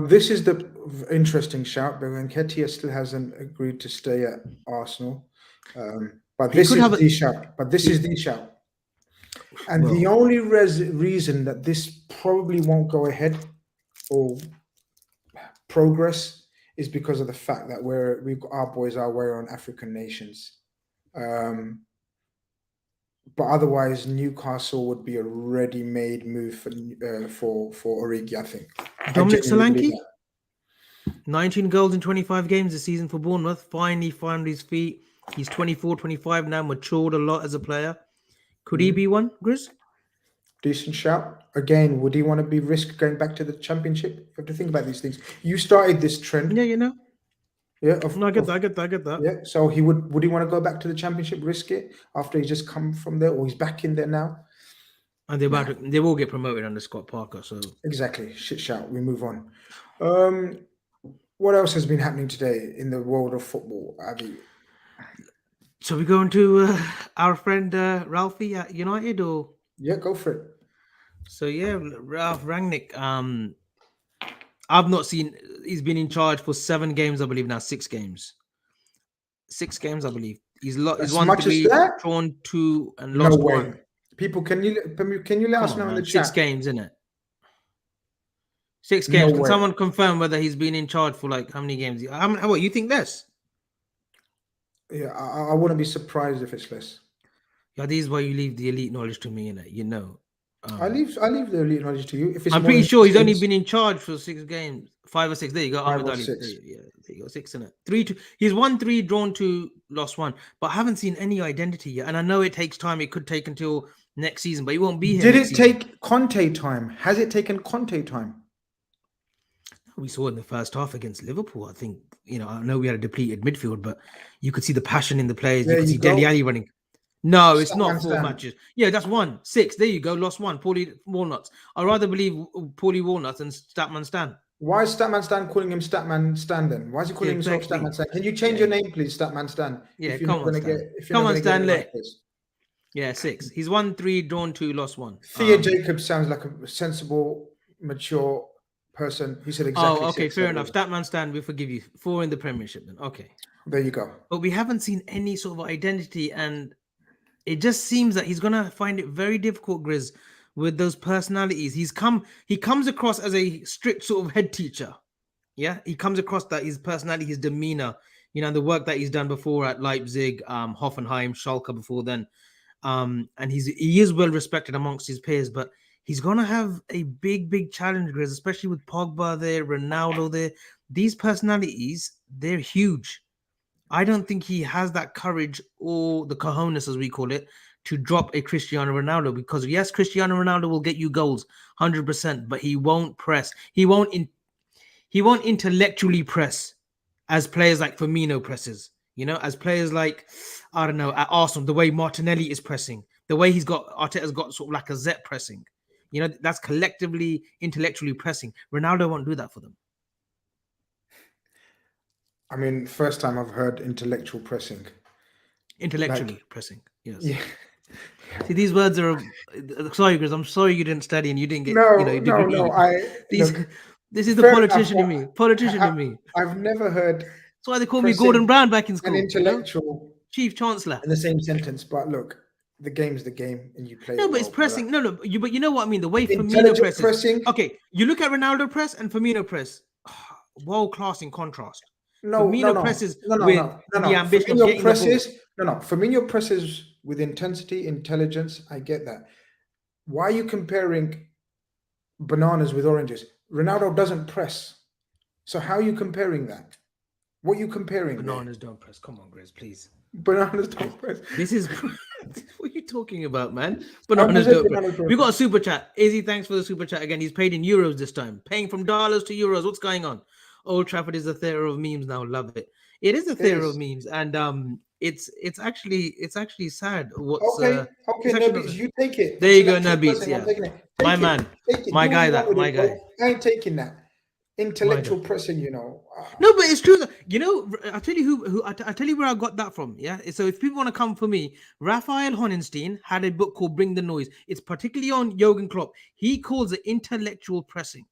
This is the interesting shout, but Nketiah still hasn't agreed to stay at Arsenal. But this is the shout. And the only reason that this probably won't go ahead or progress is because of the fact that our boys are wearing African nations. But otherwise, Newcastle would be a ready-made move for Origi, I think. Dominic Solanke, 19 goals in 25 games this season for Bournemouth. Finally found his feet. He's 24, 25 now, matured a lot as a player. Could he be one, Grizz? Decent shout. Again, would he want to be risk going back to the Championship? You have to think about these things. You started this trend. Yeah, you know. Yeah, I get that. Yeah, so he would he want to go back to the Championship, risk it after he's just come from there, or he's back in there now? And they will get promoted under Scott Parker. So exactly, shit shout. We move on. What else has been happening today in the world of football, Abby? So we going to our friend Ralphie at United, or Yeah, go for it. so? Yeah, Ralph Rangnick. I've not seen. He's been in charge for 7 games, I believe now. 6 games. 6 games, I believe. He's As won much as 3, that? drawn 2, and No lost way. 1. People, can you let Come us on, know in the man. 6 chat? games, isn't it? 6 No games. Can way. someone confirm whether he's been in charge for like how many games? What you think less? Yeah, I wouldn't be surprised if it's less. Yeah, this is why you leave the elite knowledge to me, innit? You know. I leave the elite knowledge to you. If it's I'm more pretty than sure he's only games, been in charge for 6 games, 5 or 6. There you go, 5 Ahmed or Ali. 6. There you go, 6 in it. 3, 2. He's won 3, drawn 2, lost 1. But I haven't seen any identity yet. And I know it takes time. It could take until next season, but he won't be here Did next it season. take Conte time? Has it taken Conte time? We saw in the first half against Liverpool. I think, I know we had a depleted midfield, but you could see the passion in the players. There You could you see go. Dele Alli running. No, it's Statman not 4 Stan. matches. Yeah, that's 1. 6. There you go. Lost 1. Paulie Walnuts. I'd rather believe Paulie Walnuts and Statman Stan. Why is Statman Stan calling him Statman Stan then? Why is he calling himself exactly. Statman Stan? Can you change your name, please, Statman Stan? Yeah, if you're come not on, going to Stan. get, if you're Come not on, going to get it Stanley. like this. Yeah, 6. He's won 3, drawn 2, lost 1. Thea Jacobs sounds like a sensible, mature person. He said exactly. Oh, okay, 6, fair so enough. Statman Stan, we forgive you. 4 in the Premiership then. Okay. There you go. But we haven't seen any sort of identity, and it just seems that he's gonna find it very difficult, Grizz, with those personalities. He comes across as a strict sort of head teacher. Yeah, he comes across that his personality, his demeanor, the work that he's done before at Leipzig, Hoffenheim, Schalke before then. And he is well respected amongst his peers, but he's gonna have a big challenge, Grizz, especially with Pogba there, Ronaldo there. These personalities, they're huge. I don't think he has that courage or the cojones, as we call it, to drop a Cristiano Ronaldo, because yes, Cristiano Ronaldo will get you goals 100%, but he won't press. He won't intellectually press as players like Firmino presses. As players like, I don't know, at Arsenal, the way Martinelli is pressing, the way Arteta's got sort of like a Zet pressing. That's collectively, intellectually pressing. Ronaldo won't do that for them. I mean, first time I've heard intellectual pressing. Intellectually pressing, yes. Yeah. See, these words are. Sorry, Grizz. I'm sorry you didn't study and you didn't get. No. This is the politician in me. Politician in me. I've never heard. That's why they call me Gordon Brown back in school. An intellectual Chief Chancellor in the same sentence. But look, the game's the game, and you play. No, but it's pressing. No, but you know what I mean. The way Firmino Intelligent presses. pressing. Okay, you look at Ronaldo press and Firmino press. World class in contrast. No, Firmino presses with the ambition of getting the ball. Firmino presses with intensity, intelligence. I get that. Why are you comparing bananas with oranges? Ronaldo doesn't press. So how are you comparing that? What are you comparing? Bananas don't press. Come on, Grizz, please. Bananas don't press. This is what are you talking about, man? Bananas don't press. We got a super chat. Izzy, thanks for the super chat again. He's paid in euros this time. Paying from dollars to euros. What's going on? Old Trafford is a theater of memes now. Love it. It is a theater of memes, and it's actually sad. What's okay, Nubbies, you take it. There you go, Nubbies. Yeah, my man, my guy. I ain't taking that. Intellectual pressing, No, but it's true. I tell you who I tell you where I got that from. Yeah. So if people want to come for me, Raphael Honenstein had a book called Bring the Noise. It's particularly on Jurgen Klopp. He calls it intellectual pressing.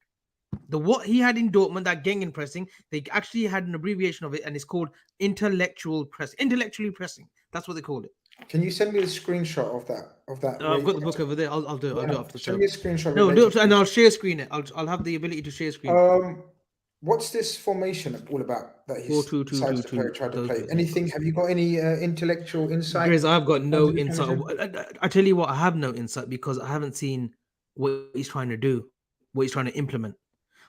What he had in Dortmund, that Gengen pressing, they actually had an abbreviation of it, and it's called intellectually pressing. That's what they call it. Can you send me the screenshot of that? I've got the book over there. I'll do it. I'll do it after the show. Send me a screenshot. No, do it, and I'll share screen it. I'll have the ability to share screen. What's this formation all about that he's 4-2-2-2-2 tried to play? Anything? Have you got any intellectual insight? Grizz, I've got no insight. I tell you what, I have no insight because I haven't seen what he's trying to do, what he's trying to implement.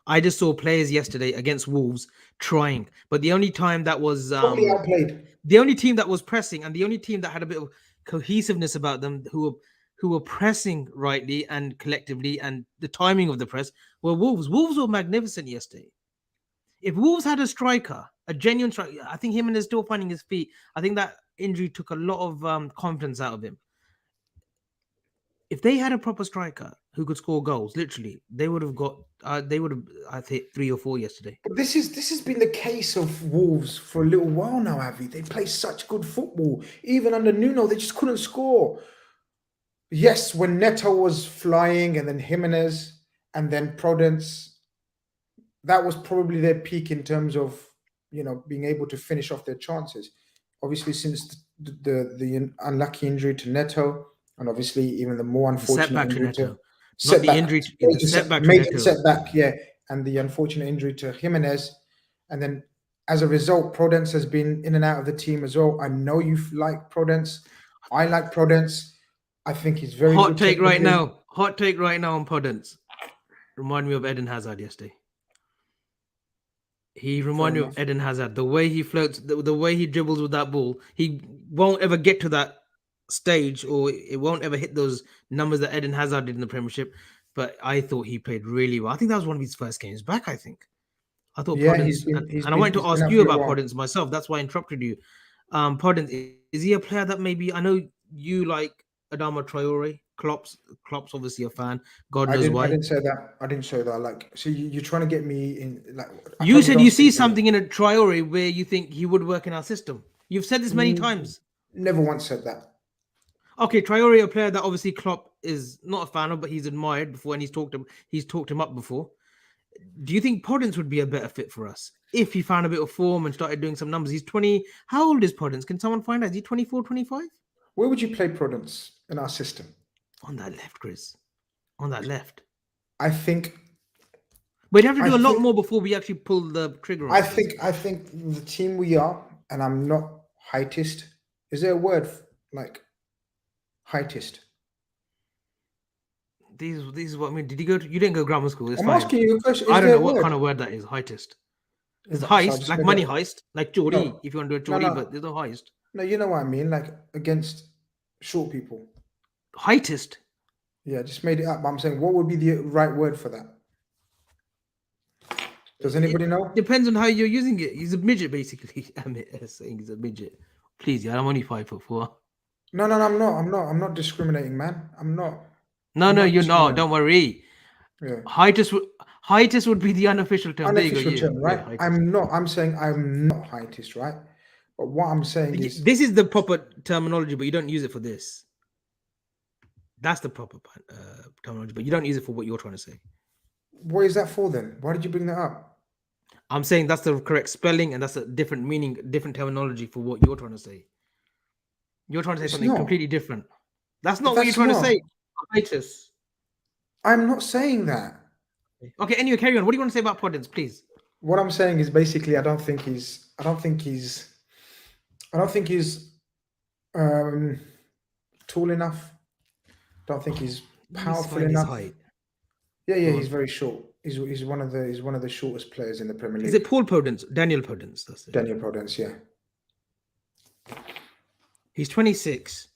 I just saw players yesterday against Wolves trying, but the only time that was outplayed. The only team that was pressing, and the only team that had a bit of cohesiveness about them, who were pressing rightly and collectively, and the timing of the press, were Wolves. Wolves were magnificent yesterday. If Wolves had a striker, a genuine striker, I think Jimenez is still finding his feet. I think that injury took a lot of confidence out of him. If they had a proper striker, who could score goals. Literally, they would have got. They would have. I think 3 or 4 yesterday. But this has been the case of Wolves for a little while now, Avi. They play such good football. Even under Nuno, they just couldn't score. Yes, when Neto was flying, and then Jimenez, and then Prudence, that was probably their peak in terms of being able to finish off their chances. Obviously, since the unlucky injury to Neto, and obviously even the more unfortunate Setback to injury to Neto. Not the injury. The setback to major Neto. setback, yeah, and the unfortunate injury to Jimenez, and then as a result, Prudence has been in and out of the team as well. I know you like Prudence. I like Prudence. I think he's very Hot good take right technically. now. Hot take right now on Prudence. Remind me of Eden Hazard yesterday. He reminded me of Eden Hazard. The way he floats, the way he dribbles with that ball, he won't ever get to that stage, or it won't ever hit those numbers that Eden Hazard did in the Premiership. But I thought he played really well. I think that was one of his first games back. I thought Yeah, Prudence, I wanted to ask you about Prudence myself. That's why I interrupted you. Prudence, is he a player that maybe, I know you like Adama Traore, Klopp's obviously a fan. God knows why. I didn't say that. I didn't say that. Like, so you're trying to get me in. Like, you said you see something in a Traore where you think he would work in our system. You've said this many times. Never once said that. Okay, Traore, a player that obviously Klopp is not a fan of, but he's admired before, and he's talked him up before. Do you think Prudence would be a better fit for us if he found a bit of form and started doing some numbers? He's 20. How old is Prudence? Can someone find out? Is he 24, 25? Where would you play Prudence in our system? On that left, Chris. On that left. I think. We'd have to do a lot more before we actually pull the trigger on I think the team we are, and I'm not heightist. Is there a word like heightist? This is what I mean. You didn't go grammar school. It's I'm fine. asking you a question. I don't know what kind of word that is. Heightist. It's heist, like money heist, like Chori, No. if you want to do a Chori, but there's no heist. No, you know what I mean, like against short people. Heightist. Yeah, just made it up. But I'm saying, what would be the right word for that? Does anybody know? Depends on how you're using it. He's a midget, basically. I'm saying he's a midget. Please, yeah, I'm only 5'4". No, I'm not discriminating, man. I'm not. No, you're not. Don't worry. Yeah. Heightist would be the unofficial term. Unofficial term, right? Yeah, I'm saying I'm not heightist, right? But what I'm saying is, this is the proper terminology, but you don't use it for this. That's the proper terminology, but you don't use it for what you're trying to say. What is that for then? Why did you bring that up? I'm saying that's the correct spelling, and that's a different meaning, different terminology for what you're trying to say. You're trying to say something completely different. That's not what you're trying to say. Heightist. I'm not saying that. Okay, anyway, carry on. What do you want to say about Prudence, please? What I'm saying is basically, I don't think he's tall enough. I don't think he's powerful enough. Height. Yeah, he's very short. He's one of the shortest players in the Premier League. Is it Paul Prudence? Daniel Prudence. That's it. Daniel Prudence, yeah. He's 26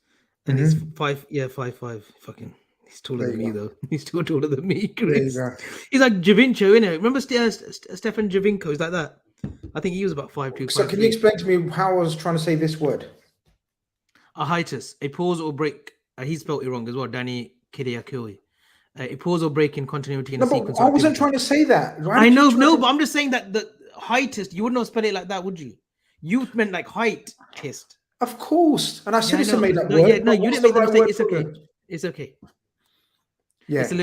and he's 5'5". Fucking, he's taller than me though. He's still taller than me, Chris. He's like Javinco, innit? Remember Stefan Javinco? Is like that? I think he was about 5'2". So can you explain to me how I was trying to say this word? A hiatus, a pause or break. He spelled it wrong as well. Danny Kiriakui. A pause or break in continuity in a sequence. I wasn't trying to say that. I know, but I'm just saying that the heightist, you wouldn't spell it like that, would you? You meant like heightist. Of course. And I should have made that word. Yeah, no, you didn't make that mistake. It's okay. It's okay. Yeah. It's a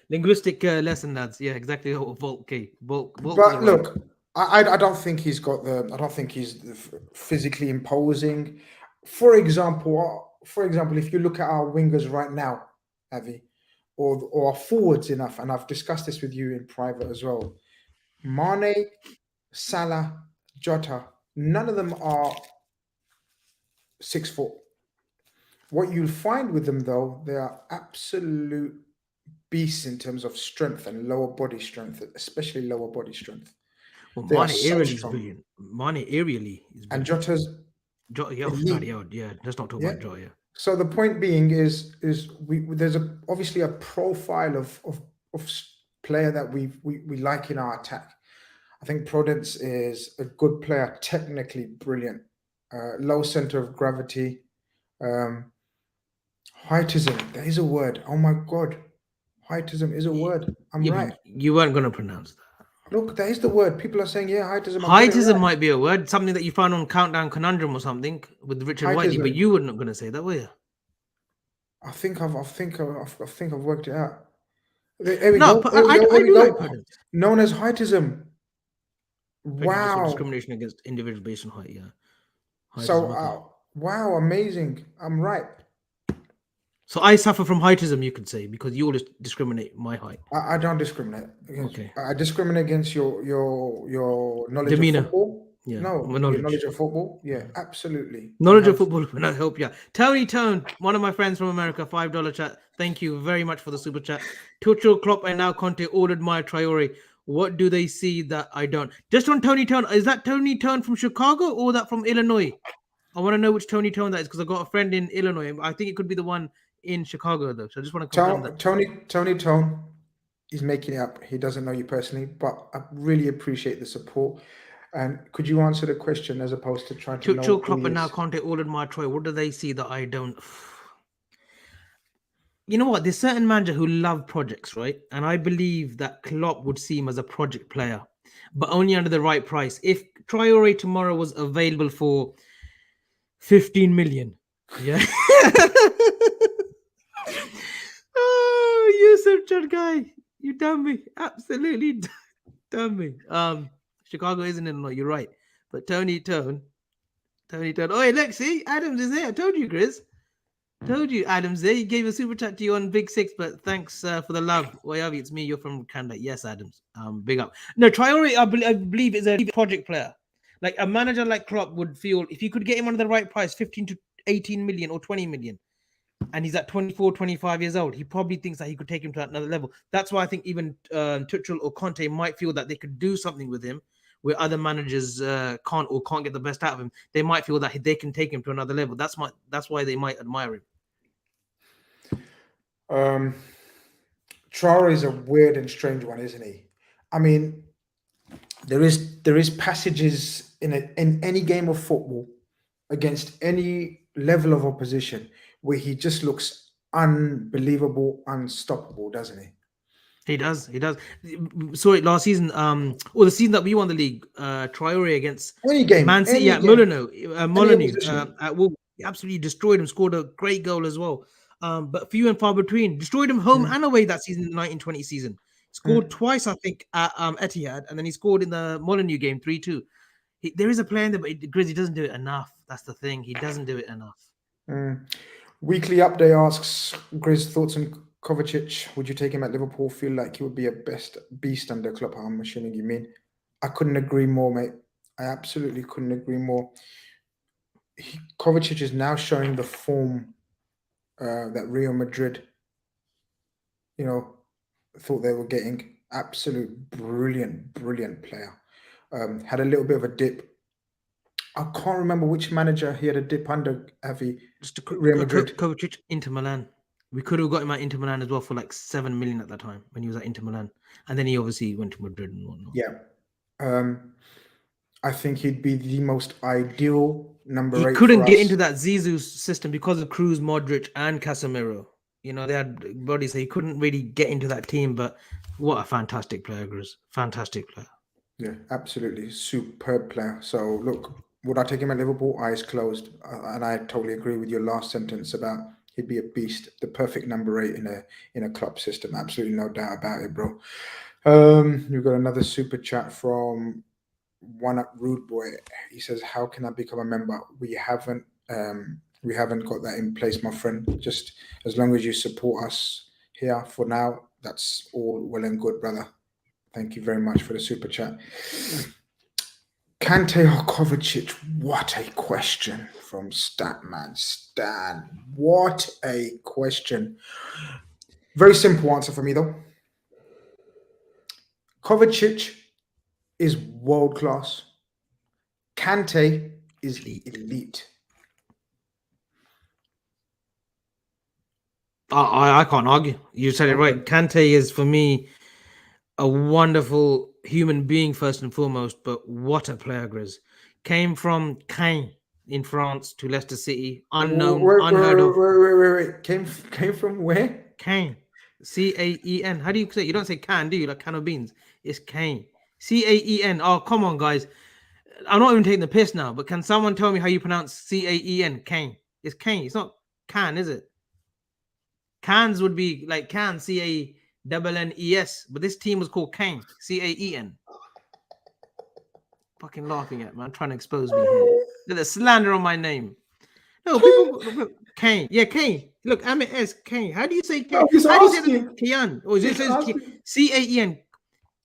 linguistic lesson, lads. Yeah, exactly. Okay. But look, I don't think he's I don't think he's physically imposing. For example, if you look at our wingers right now, Avi, or our forwards enough, and I've discussed this with you in private as well. Mane, Salah, Jota, none of them are 6 foot. What you'll find with them, though, they are absolute beasts in terms of strength and lower body strength, especially lower body strength. Well, Mane aerially is brilliant. Mane aerially is brilliant. And Jota's yeah. Let's not talk about Jota. Yeah. So the point being is there's obviously a profile of player that we like in our attack. I think Prudence is a good player, technically brilliant, low center of gravity, heightism. There is a word. Oh my God, Heightism is a word. I'm Yeah, but right. you weren't going to pronounce that. Look, that is the word. People are saying, yeah, heightism. I'm getting it Heightism right. might be a word, something that you found on Countdown Conundrum or something with Richard Whiteley, but Heightism. you were not going to say that, were you? I think I've worked it out. There we No, go. but There we go. I There we do like go. Prudence. Known as heightism. Prejudice or Wow. discrimination against individuals based on height, yeah. So, Heightism, okay. wow, amazing. I'm right. So I suffer from heightism, you could say, because you always discriminate my height. I don't discriminate. Okay. I discriminate against your knowledge Demeanor. of football. Yeah. No, My your knowledge. knowledge of football. Yeah, absolutely. Knowledge You of football will not help you. Tony Tone, one of my friends from America, $5 chat. Thank you very much for the super chat. Tuchel, Klopp, and now Conte all admire Traore. What do they see that I don't? Just on Tony Tone, is that Tony Tone from Chicago or that from Illinois? I want to know which Tony Tone that is because I got a friend in Illinois. I think it could be the one in Chicago though. So I just want to confirm that. Tony Tone, he's making it up. He doesn't know you personally, but I really appreciate the support. And could you answer the question as opposed to trying to know Tuchel, who Klopp, he and now is? Conte all admire Troy. What do they see that I don't? You know what? There's certain managers who love projects, right? And I believe that Klopp would see him as a project player, but only under the right price. If Traore tomorrow was available for 15 million, yeah. Oh, Yusuf Chad guy, you done me. Absolutely done me. Chicago isn't Illinois, you're right. But Tony Tone. Oh, hey, look, see, Adams is here. I told you, Grizz. Told you, Adams there. He gave a super chat to you on Big Six, but thanks for the love. Wayavi, it's me. You're from Canada. Yes, Adams. Big up. No, Traore, I believe, is a project player. Like a manager like Klopp would feel if you could get him under the right price, 15 to 18 million or 20 million, and he's at 24, 25 years old, he probably thinks that he could take him to another level. That's why I think even Tuchel or Conte might feel that they could do something with him where other managers can't get the best out of him. They might feel that they can take him to another level. That's why they might admire him. Traore is a weird and strange one, isn't he? I mean, there is passages in any game of football against any level of opposition where he just looks unbelievable, unstoppable, doesn't he? He does. Saw it last season. Or the season that we won the league. Traore against Any game, Man City. Yeah, Molyneux at Wolves. He absolutely destroyed him. Scored a great goal as well. But few and far between. Destroyed him home and away that season, the 1920 season. Scored twice, I think, at Etihad, and then he scored in the Molyneux game 3-2. There is a player in there, but Grizzy doesn't do it enough. That's the thing. He doesn't do it enough. Weekly update asks Grizz thoughts on Kovacic. Would you take him at Liverpool? Feel like he would be a best beast under Klopp? I'm assuming you mean. I couldn't agree more, mate. I absolutely couldn't agree more. Kovacic is now showing the form that Real Madrid, thought they were getting. Absolute brilliant player. Had a little bit of a dip. I can't remember which manager he had a dip under. Just Real Madrid. Kovacic, Inter Milan. We could have got him at Inter Milan as well for like 7 million at that time when he was at Inter Milan, and then he obviously went to Madrid and whatnot. Yeah, I think he'd be the most ideal number 8. He couldn't get into that Zizou system because of Cruz, Modric, and Casemiro. They had bodies, so he couldn't really get into that team. But what a fantastic player, Grizz. Fantastic player. Yeah, absolutely superb player. So look, would I take him at Liverpool? Eyes closed. And I totally agree with your last sentence about he'd be a beast, the perfect number 8 in a club system. Absolutely no doubt about it, bro. We've got another super chat from One Up Rude Boy. He says, "How can I become a member? We haven't got that in place, my friend. Just as long as you support us here for now, that's all well and good, brother. Thank you very much for the super chat." Kante or Kovacic? What a question from Statman Stan. What a question. Very simple answer for me, though. Kovacic is world class. Kante is elite. I can't argue. You said it right. Kante is, for me, a wonderful human being first and foremost, but what a player, Grizz. Came from Caen in France to Leicester City, unknown, unheard of. Wait. Came from where? Caen. Caen. How do you say it? You don't say can, do you? Like can of beans. It's Kane. Caen. Oh, come on, guys. I'm not even taking the piss now, but can someone tell me how you pronounce Caen? Kane. It's Kane. It's not can, is it? Cans would be like can, Canes, but this team was called Kane. Caen. Fucking laughing at man, trying to expose me here. There's slander on my name. No, people Kane. Yeah, Kane. Look, Amit S. Kane. How do you say Kane? No, he's How do you say asking. that? Kian. Or is it He's says asking. Caen?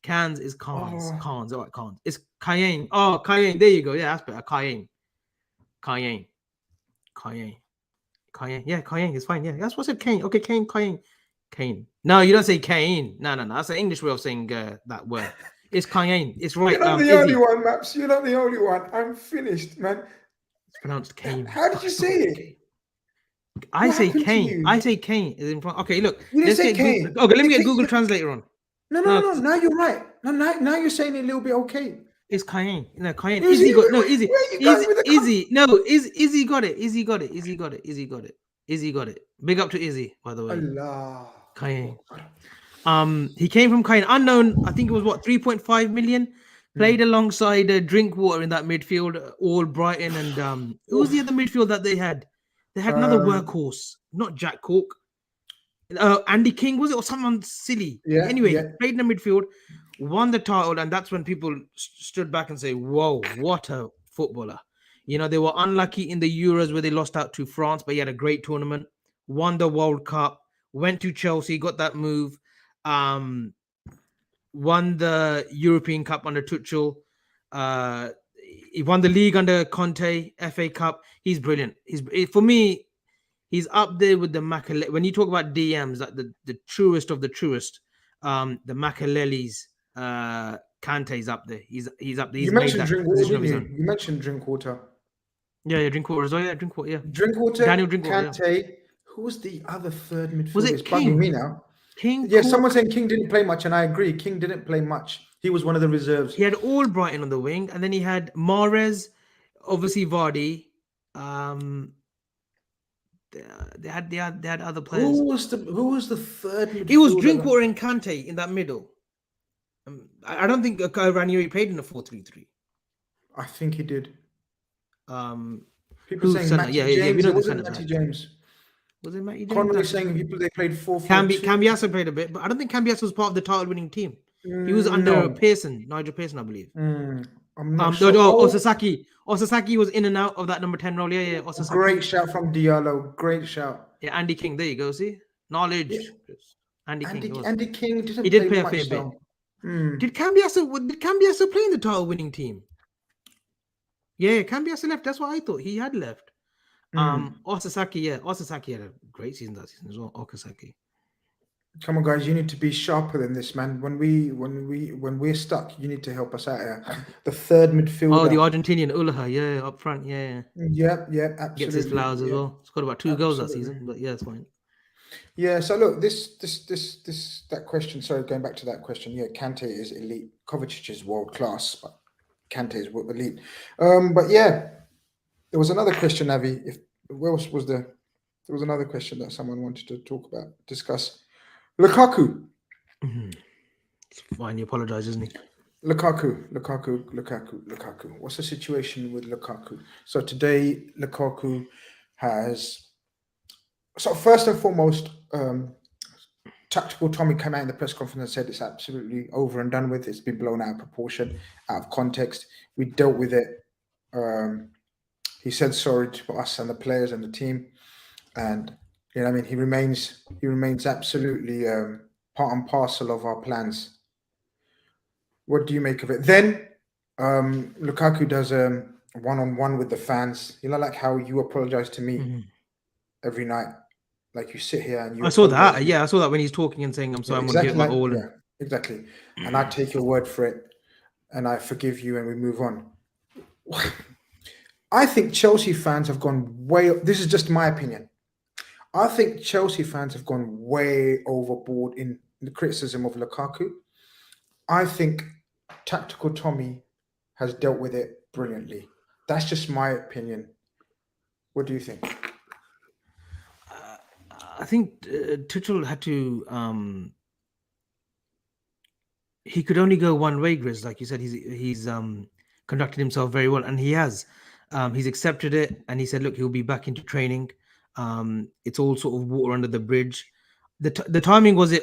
Cans is Cans. Oh. Cans. All right, Cans. It's Cayenne. Oh, Cayenne. There you go. Yeah, that's better. Cayenne. Cayenne. Cayenne. Cayenne. Yeah, Cayenne is fine. Yeah, that's what I said. Kane. Okay, Kane. Cayenne. Kane. No, you don't say Kane. No. That's an English way of saying that word. It's Cayenne. It's right. You're not the only one, Maps. You're not the only one. I'm finished, man. It's pronounced Kane. How did you say it? I say Kane. I say Kane is in front. Okay, look. You didn't say Kane. Okay, let me get Google Translator on. No. Now you're right. Now you're saying it a little bit okay. It's Cayenne. No, Cayenne. Izzy Izzy got no Izzy. Where are you going with the Izzy. No, Izzy got it. Izzy got it. Izzy got it. Izzy got it. Izzy got it. Big up to Izzy, by the way. Allah. Cayenne. He came from Cayenne. Unknown. I think it was what 3.5 million. Played alongside Drinkwater in that midfield. All Brighton and who was the other midfield that they had? They had another workhorse, not Jack Cork. Andy King, was it, or someone silly? Yeah. Anyway, Yeah. played in the midfield, won the title, and that's when people stood back and say, "Whoa, what a footballer!" You know, they were unlucky in the Euros where they lost out to France, but he had a great tournament. Won the World Cup, went to Chelsea, got that move. Won the European Cup under Tuchel. He won the league under Conte, FA Cup. He's brilliant. For me, he's up there with the Makelele. When you talk about DMs, like the truest of the truest, the Makeleles, Kante's up there. He's up there. He's You made mentioned that Drinkwater, position of his didn't own. you? You mentioned Drinkwater. Yeah, Drinkwater as well. Yeah, Drinkwater. Yeah, Drinkwater, Daniel Drinkwater. Kante. Who was the other third midfielder? Was it It's bugging King? me now. King. Yeah, Cork. someone saying King didn't play much, and I agree. King didn't play much. He was one of the reserves. He had all Brighton on the wing, and then he had Mahrez, obviously Vardy. They had other players. Who was the third midfielder? It was Drinkwater and Kante in that middle. I don't think Ranieri played in a 4-3-3. I think he did. People People saying Matty James. we know It the wasn't centers, Matty right? James. Was it Matty James? Conway saying people they played 4-4-2. Cambiasso played a bit, but I don't think Cambiasso was part of the title-winning team. He was under Pearson, Nigel Pearson, I believe. I'm not sure. Osasaki was in and out of that number 10 role. Yeah, Osasaki. Great shout from Diallo. Great shout. Yeah, Andy King. There you go. See, knowledge. Yeah. Andy King. Andy King didn't. He did play play a much, fair though. bit. Did Cambiasso play in the title-winning team? Yeah, Cambiasso left. That's what I thought. He had left. Osasaki had a great season that season as well. Osasaki. Come on, guys, you need to be sharper than this, man. When we're stuck, you need to help us out here. The third midfielder. Oh, the Argentinian Ulaha, yeah, up front, yeah. Yeah, absolutely. Gets his flowers as well. Scored about 2 goals that season, but yeah, it's fine. Yeah, so look, that question. Sorry, going back to that question. Yeah, Kante is elite. Kovacic is world class, but Kante is elite. But yeah, there was another question, Avi. Where else was there? There was another question that someone wanted to discuss. Lukaku. It's fine. He apologized, isn't he? Lukaku. What's the situation with Lukaku? So today, Lukaku has. So first and foremost, Tactical Tommy came out in the press conference and said it's absolutely over and done with. It's been blown out of proportion, out of context. We dealt with it. He said sorry to us and the players and the team, and you know, I mean, he remains absolutely part and parcel of our plans. What do you make of it? Then Lukaku does one-on-one with the fans. You know, like how you apologize to me every night. Like you sit here and you. I saw that. Yeah, I saw that when he's talking and saying, "I'm sorry, I'm going to give my all." Yeah, exactly. And I take your word for it, and I forgive you, and we move on. I think Chelsea fans have gone way. This is just my opinion. I think Chelsea fans have gone way overboard in the criticism of Lukaku. I think Tactical Tommy has dealt with it brilliantly. That's just my opinion. What do you think? I think Tuchel had to. He could only go one way, Grizz. Like you said, he's conducted himself very well, and he has. He's accepted it, and he said, "Look, he'll be back into training. It's all sort of water under the bridge. The timing was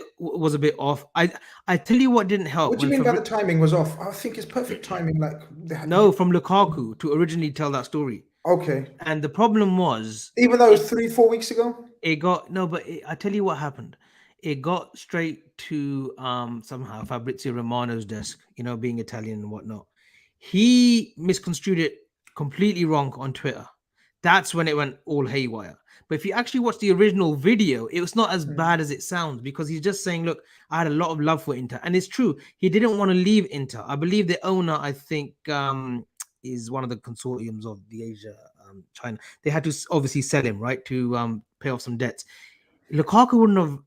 a bit off. I tell you what didn't help What do you when mean by the timing was off? I think it's perfect timing. Like no, from Lukaku to originally tell that story. Okay. And the problem was, even though it was 3-4 weeks ago. It got no, but I tell you what happened. It got straight to somehow Fabrizio Romano's desk, being Italian and whatnot. He misconstrued it completely wrong on Twitter. That's when it went all haywire. But if you actually watch the original video, it was not as bad as it sounds, because he's just saying, look, I had a lot of love for Inter. And it's true. He didn't want to leave Inter. I believe the owner, I think, is one of the consortiums of the Asia, China. They had to obviously sell him, right, to pay off some debts. Lukaku wouldn't have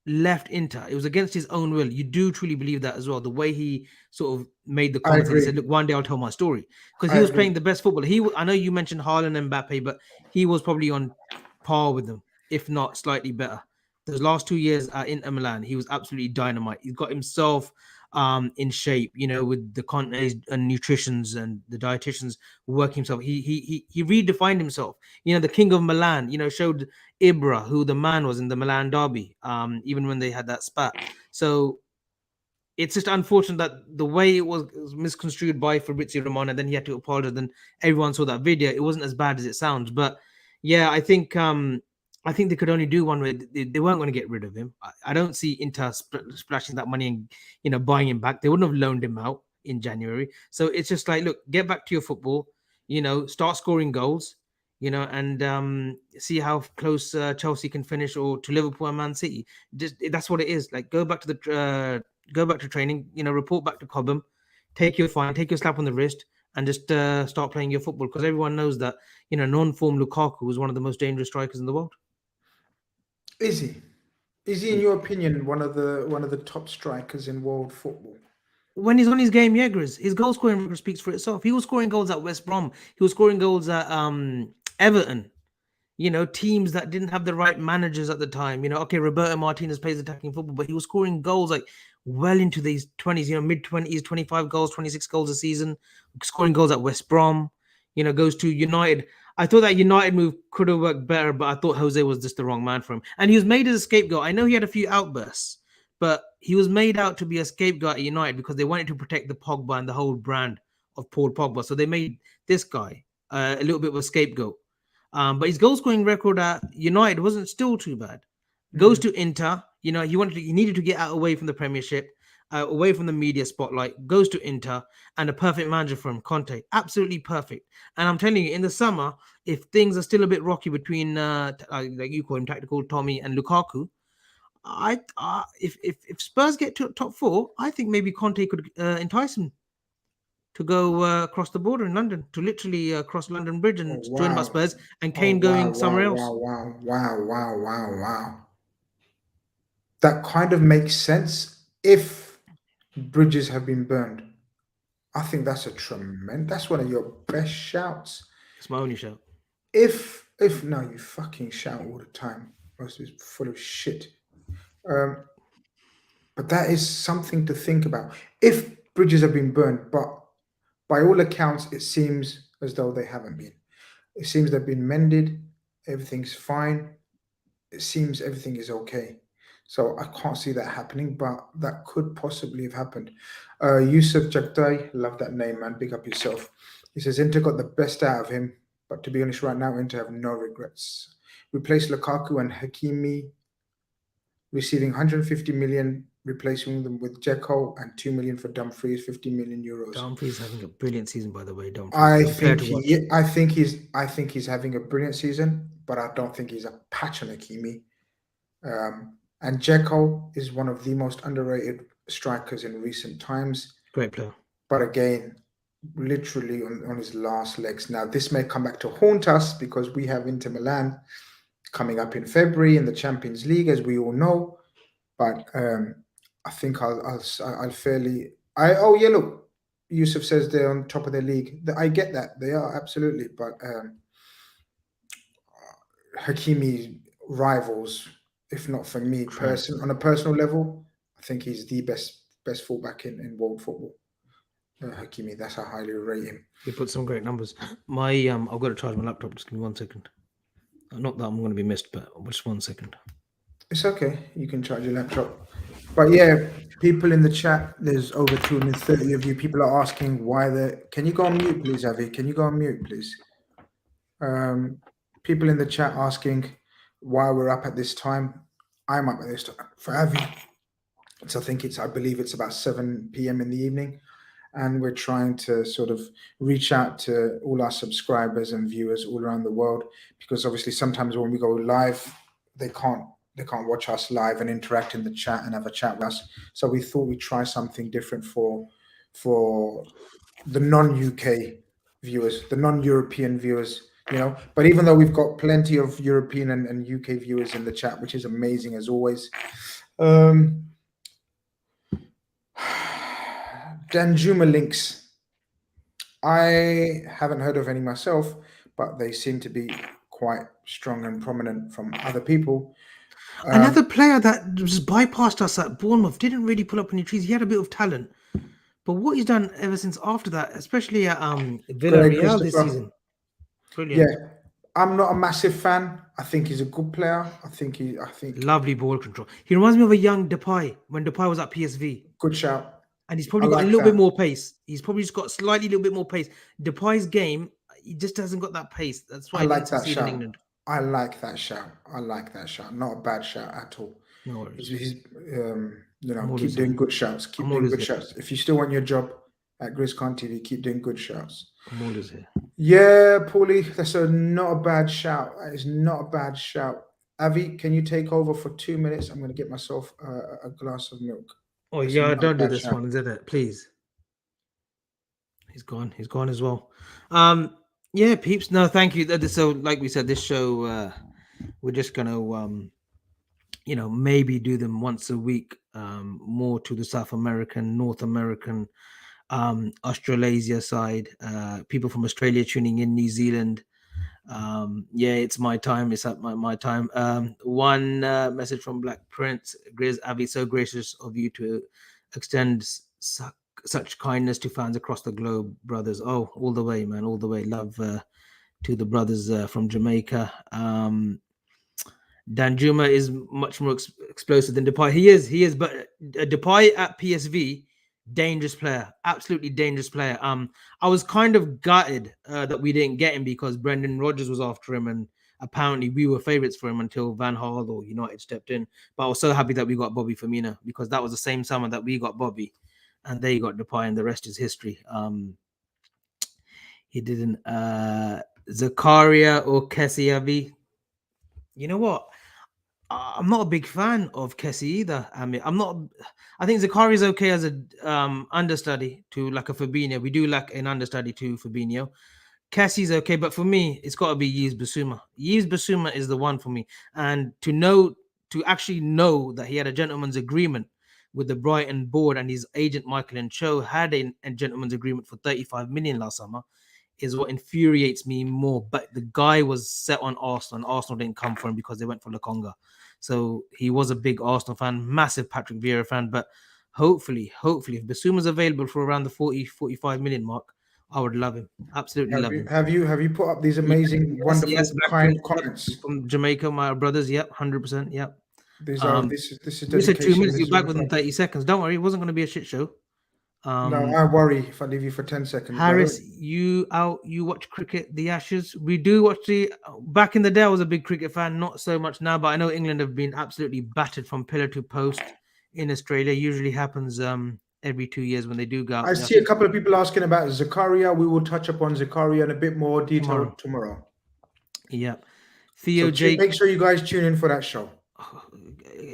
left Inter. It was against his own will. You do truly believe that as well. The way he sort of made the comments and said, look, one day I'll tell my story. Because he was playing the best football. I know you mentioned Haaland and Mbappe, but he was probably on par with them, if not slightly better. Those last 2 years at Inter Milan, he was absolutely dynamite. He's got himself in shape, with the Contes and nutritions and the dietitians working himself. He redefined himself. The king of Milan, showed Ibra who the man was in the Milan derby, even when they had that spat. So it's just unfortunate that the way it was misconstrued by Fabrizio Romano, and then he had to apologize. Then everyone saw that video. It wasn't as bad as it sounds, but yeah, I think they could only do one way. They weren't going to get rid of him. I don't see Inter splashing that money and buying him back. They wouldn't have loaned him out in January. So it's just like, look, get back to your football. Start scoring goals. And see how close Chelsea can finish, or to Liverpool and Man City. Just that's what it is. Like, go back to training. Report back to Cobham. Take your fine. Take your slap on the wrist. And just start playing your football, because everyone knows that non-form Lukaku is one of the most dangerous strikers in the world. Is he? Is he, in your opinion, one of the top strikers in world football? When he's on his game, yeah, Grizz, his goal scoring record speaks for itself. He was scoring goals at West Brom. He was scoring goals at Everton. Teams that didn't have the right managers at the time. Okay, Roberto Martinez plays attacking football, but he was scoring goals like well into these 20s, mid-20s, 25 goals, 26 goals a season, scoring goals at West Brom, goes to United. I thought that United move could have worked better, but I thought Jose was just the wrong man for him. And he was made as a scapegoat. I know he had a few outbursts, but he was made out to be a scapegoat at United because they wanted to protect the Pogba and the whole brand of Paul Pogba. So they made this guy a little bit of a scapegoat. But his goal scoring record at United wasn't still too bad. Goes to Inter, he needed to get away from the Premiership, away from the media spotlight. Goes to Inter, and a perfect manager for him, Conte, absolutely perfect. And I'm telling you, in the summer, if things are still a bit rocky between, like you call him, tactical Tommy and Lukaku, if Spurs get to top 4, I think maybe Conte could entice him to go across the border in London, to literally cross London Bridge and join about Spurs, and Kane going somewhere else. Wow. That kind of makes sense if bridges have been burned. I think that's that's one of your best shouts. It's my only shout. If no, you fucking shout all the time. Most is full of shit. But that is something to think about. If bridges have been burned, but by all accounts, it seems as though they haven't been. It seems they've been mended. Everything's fine. It seems everything is okay. So I can't see that happening, but that could possibly have happened. Yusuf Jagdai, love that name, man. Big up yourself. He says, Inter got the best out of him, but to be honest, right now, Inter have no regrets. Replace Lukaku and Hakimi, receiving 150 million, replacing them with Dzeko, and 2 million for Dumfries, 50 million euros. Dumfries having a brilliant season, by the way. I think he's having a brilliant season, but I don't think he's a patch on Hakimi. And Dzeko is one of the most underrated strikers in recent times. Great player. But again, literally on his last legs. Now, this may come back to haunt us because we have Inter Milan coming up in February in the Champions League, as we all know. But I think I'll fairly... Oh, yeah, look. Yusuf says they're on top of their league. I get that. They are, absolutely. But Hakimi rivals, if not for me Trent. on a personal level. I think he's the best fullback in world football. Hakimi, that's how highly we rate him. He put some great numbers. My I've got to charge my laptop. Just give me 1 second. Not that I'm going to be missed, but just 1 second. It's okay. You can charge your laptop. But yeah, people in the chat, there's over 230 of you. People are asking why can you go on mute, please, Avi? Can you go on mute, please? People in the chat asking why we're up at this time. I'm up at this time for Avi. I believe it's about 7 p.m. in the evening. And we're trying to sort of reach out to all our subscribers and viewers all around the world, because obviously sometimes when we go live, they can't watch us live and interact in the chat and have a chat with us. So we thought we'd try something different for the non-UK viewers, the non-European viewers, But even though we've got plenty of European and UK viewers in the chat, which is amazing as always. Danjuma links. I haven't heard of any myself, but they seem to be quite strong and prominent from other people. Another player that just bypassed us at Bournemouth, didn't really pull up any trees. He had a bit of talent, but what he's done ever since after that, especially at Villarreal this season, brilliant. Yeah, I'm not a massive fan. I think he's a good player. I think lovely ball control. He reminds me of a young Depay when Depay was at PSV. Good shout. And he's probably got a little bit more pace. He's probably just got slightly little bit more pace. Depay's game, he just hasn't got that pace. That's why I like that shout. In England. I like that shout. Not a bad shout at all. No worries. He's keep doing good shouts. Keep doing good shouts. If you still want your job at GrizzCon TV, keep doing good shouts. I'm always here. Yeah, Paulie, that's not a bad shout. That is not a bad shout. Avi, can you take over for 2 minutes? I'm going to get myself a glass of milk. Oh, yeah, don't do this one, is it? Please. He's gone. He's gone as well. Yeah, peeps. No, thank you. So, like we said, this show, we're just going to, maybe do them once a week, more to the South American, North American, Australasia side. People from Australia tuning in, New Zealand. Yeah, it's my time. It's at my time. One message from Black Prince. Grizz, Avi, so gracious of you to extend such kindness to fans across the globe, brothers. Oh, all the way, man, all the way. Love to the brothers from Jamaica. Danjuma is much more explosive than Depay. He is, but Depay at PSV, dangerous player, absolutely dangerous player. I was kind of gutted that we didn't get him because Brendan Rodgers was after him, and apparently we were favourites for him until Van Gaal or United stepped in. But I was so happy that we got Bobby Firmino because that was the same summer that we got Bobby, and they got Depay, and the rest is history. He didn't. Zakaria or Kessie, Avi. You know what? I'm not a big fan of Kessie either. I mean, I think Zakaria is okay as a understudy to like a Fabinho. We do like an understudy to Fabinho. Kessie's okay, but for me, it's got to be Yves Bissouma. Yves Bissouma is the one for me. And to actually know that he had a gentleman's agreement with the Brighton board and his agent Michael and Cho had a gentleman's agreement for 35 million last summer is what infuriates me more. But the guy was set on Arsenal, and Arsenal didn't come for him because they went for Lukaku. So he was a big Arsenal fan, massive Patrick Vieira fan. But hopefully, if Bissouma's available for around the 40-45 million mark, I would love him. Absolutely love him. Have you put up these amazing, wonderful, kind comments from Jamaica, my brothers? Yep, 100%. Yep. These are this is dedication. You said 2 minutes. You're back within 30 seconds. Don't worry, it wasn't going to be a shit show. No, I worry if I leave you for 10 seconds. Harris, you watch cricket, the Ashes. We do watch back in the day, I was a big cricket fan, not so much now, but I know England have been absolutely battered from pillar to post in Australia. Usually happens every 2 years when they do go out. I see a couple of people asking about Zakaria. We will touch upon Zakaria in a bit more detail tomorrow. Yeah. Theo J. Make sure you guys tune in for that show.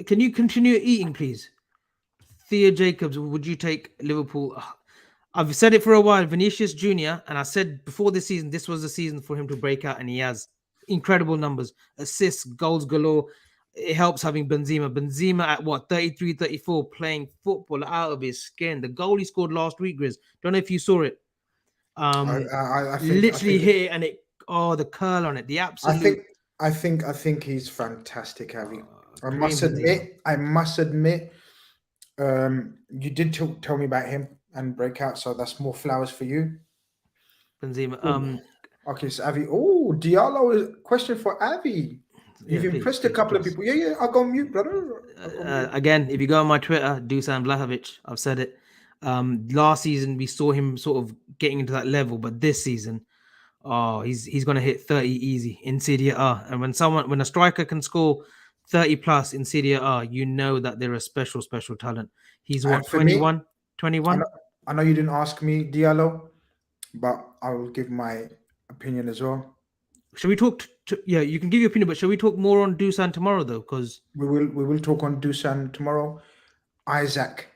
Can you continue eating, please? Theo Jacobs, would you take Liverpool? I've said it for a while, Vinicius Jr., and I said before this season, this was the season for him to break out, and he has incredible numbers, assists, goals galore. It helps having Benzema. Benzema at 33, 34, playing football out of his skin. The goal he scored last week, Grizz, don't know if you saw it. I think, hit it, and the curl on it, the absolute. I think he's fantastic, Avi. Kareem Benzema. I must admit, you did tell me about him and breakout, so that's more flowers for you. Benzema. Ooh. Okay, so Avi. Oh, Diallo is question for Avi. You've Yeah, please, impressed a couple of please. people. Yeah, I'll go mute, brother. I'll go mute. Again, if you go on my Twitter, Dusan Vlahovic, I've said it. Last season we saw him sort of getting into that level, but this season, oh, he's gonna hit 30 easy in Serie A. And when a striker can score 30 plus in Serie A, you know that they're a special talent. He's what, And for me, 21? I 21? know, I know you didn't ask me Diallo, but I will give my opinion as well. Should we talk yeah, you can give your opinion, but should we talk more on Dusan tomorrow though? Because We will talk on Dusan tomorrow. Isaac,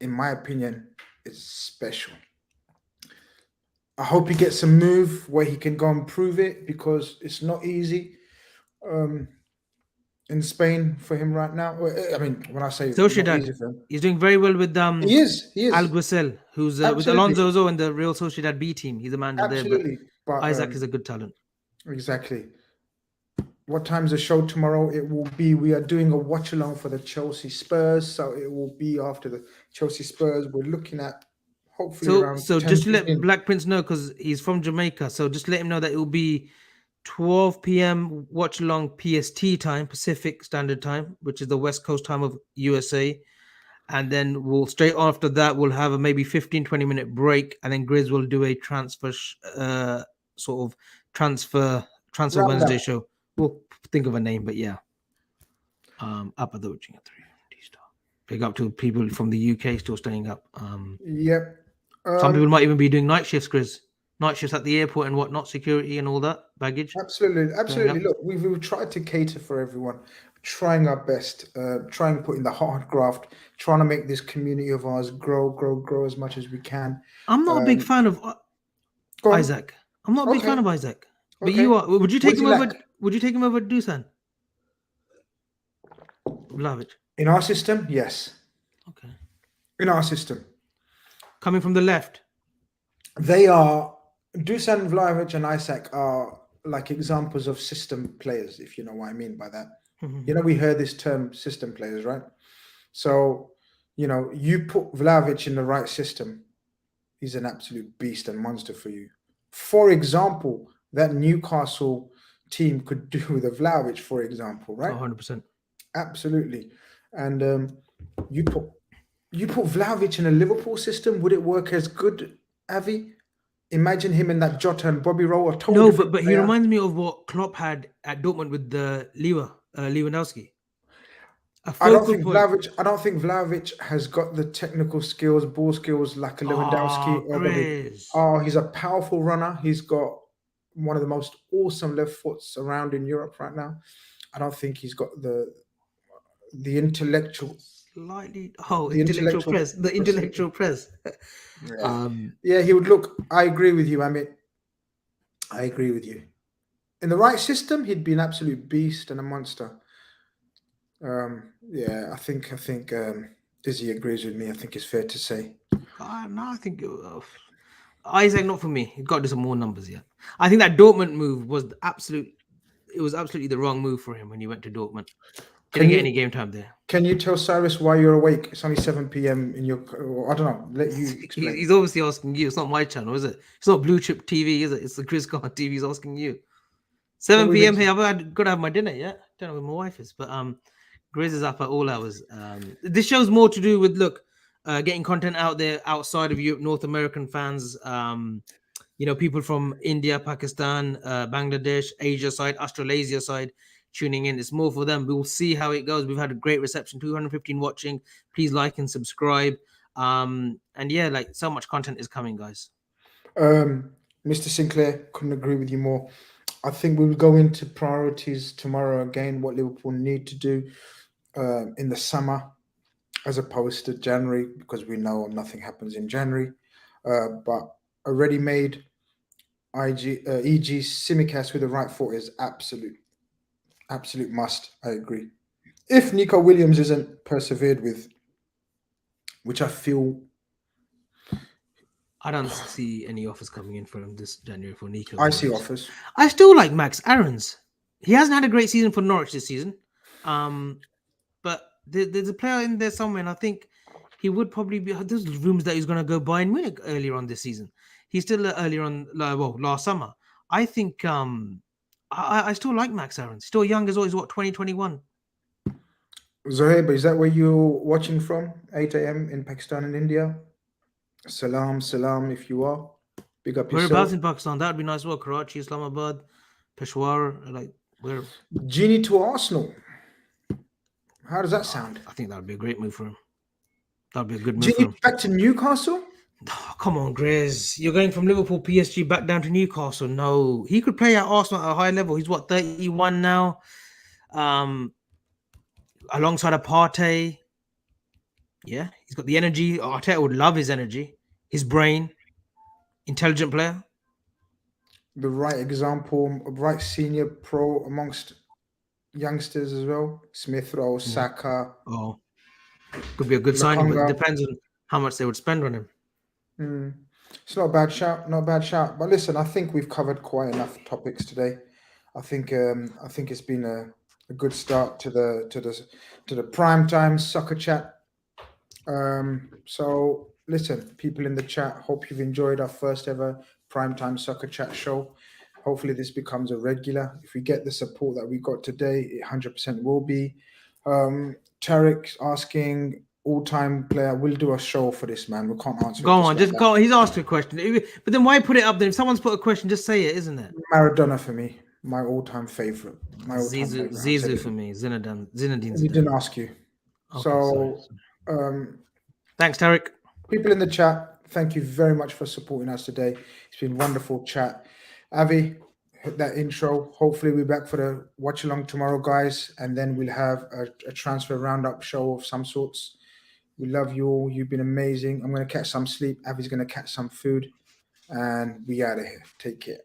in my opinion, is special. I hope he gets a move where he can go and prove it, because it's not easy in Spain for him right now. I mean, when I say not Sociedad, easy for him, he's doing very well with he is. Alguacil, who's with Absolutely. Alonso Zo in the Real Sociedad B team. He's a manager there, but Absolutely. But Isaac is a good talent. exactly. What time's the show tomorrow? It will be, we are doing a watch along for the Chelsea Spurs, so it will be after the Chelsea Spurs. We're looking at hopefully around So 10, just to let 15. Black Prince know, because he's from Jamaica, so just let him know that it will be 12 p.m. watch along PST time, Pacific Standard Time, which is the West Coast time of USA. And then we'll straight after that, we'll have a maybe 15-20 minute break, and then Grizz will do a transfer sort of transfer Round Wednesday up. show. We'll think of a name, but yeah. Up at the watching at 3 star. Big up to people from the UK still staying up. Yep. Some people might even be doing night shifts, Grizz. Night shifts at the airport and whatnot, security and all that, baggage. Absolutely. Look, we've tried to cater for everyone, trying our best, trying put in the hard graft, trying to make this community of ours grow as much as we can. I'm not a big fan of Go on. Isaac. I'm not a big Okay. fan of Isaac. But Okay. you are. Would you take does him he over? lack? Would you take him over Dusan? Vlahovic. In our system, yes. Okay. In our system, Coming from the left. they are, Dusan Vlahovic and Isaac are like examples of system players, if you know what I mean by that. Mhm. You know, we heard this term system players, right? So, you know, you put Vlahovic in the right system, he's an absolute beast and monster for you. For example, that Newcastle team could do with a Vlahovic, for example, right? 100%. Absolutely. And you put Vlahovic in a Liverpool system, would it work as good, Avi? Imagine him in that Jota and Bobby role. A total No, different but he player. reminds me of what Klopp had at Dortmund with the Lewandowski. I don't think Vlahovic has got the technical skills, ball skills like a Lewandowski or Bobby. Grizz. Oh, he's a powerful runner. He's got one of the most awesome left foots around in Europe right now. I don't think he's got the intellectual. Slightly. The intellectual press. The intellectual press. Yeah. Yeah, he would look. I agree with you, Amit. I agree with you. In the right system, he'd be an absolute beast and a monster. Yeah, I think Dizzy agrees with me. I think it's fair to say. No, I think Isaac not for me. He's got to do some more numbers yet. I think that Dortmund move was absolutely the wrong move for him when he went to Dortmund. Didn't get any game time there. Can you tell Cyrus why you're awake? It's only 7 p.m. in your. I don't know. Let you explain. He's obviously asking you. It's not my channel, is it? It's not Blue Chip TV, is it? It's the Chris Khan TV. He's asking you. 7 p.m. here. I've got to have my dinner yet. Don't know where my wife is, but Grizz is up at all hours. This show's more to do with getting content out there outside of Europe, North American fans. You know, people from India, Pakistan, Bangladesh, Asia side, Australasia side tuning in. It's more for them. We'll see how it goes. We've had a great reception, 215 watching. Please like and subscribe. And yeah, like so much content is coming, guys. Mr. Sinclair, couldn't agree with you more. I think we will go into priorities tomorrow again, what Liverpool need to do in the summer as opposed to January, because we know nothing happens in January. But a ready-made EG Simicast with the right foot is absolute must. I agree. If Nico Williams isn't persevered with, which I feel I don't see any offers coming in for him this January for Nico. I see offers. I still like Max Aarons. He hasn't had a great season for Norwich this season. But there's a player in there somewhere, and I think he would probably be. There's rumors that he's going to go Bayern Munich earlier on this season. He's still earlier on, last summer. I think I still like Max Aarons. Still young as well. He's what, 2021. Zohaib, is that where you're watching from? 8 a.m. in Pakistan and India? Salam, if you are. Big up yourself. Whereabouts in Pakistan? That would be nice. Well, Karachi, Islamabad, Peshawar, like where? Genie to Arsenal. How does that sound? I think that would be a great move for him. That would be a good move for Genie him. back to Newcastle? Oh, come on, Grizz. You're going from Liverpool, PSG back down to Newcastle. No, he could play at Arsenal at a high level. He's what, 31 now? Alongside a Partey. Yeah, he's got the energy. Arteta would love his energy, his brain, intelligent player. The right example, right senior pro amongst youngsters as well. Smith Rowe, Saka. Oh, could be a good signing, but it depends on how much they would spend on him. It's not a bad shout, But listen, I think we've covered quite enough topics today. I think it's been a good start to the Primetime soccer chat. So listen, people in the chat, hope you've enjoyed our first ever Primetime soccer chat show. Hopefully this becomes a regular. If we get the support that we got today, it 100% will be. Tarek's asking, all-time player. We'll do a show for this, man. We can't answer. Go on, just go. He's asked a question, but then why put it up there? If someone's put a question, just say it, isn't it? Maradona for me, my all-time favorite. Zizou for me. Zinedine. We didn't ask you. Okay, so, sorry. Thanks, Tarek. People in the chat, thank you very much for supporting us today. It's been wonderful chat. Avi, hit that intro. Hopefully we're back for the watch along tomorrow, guys, and then we'll have a transfer roundup show of some sorts. We love you all. You've been amazing. I'm going to catch some sleep. Avi's going to catch some food, and we out of here. Take care.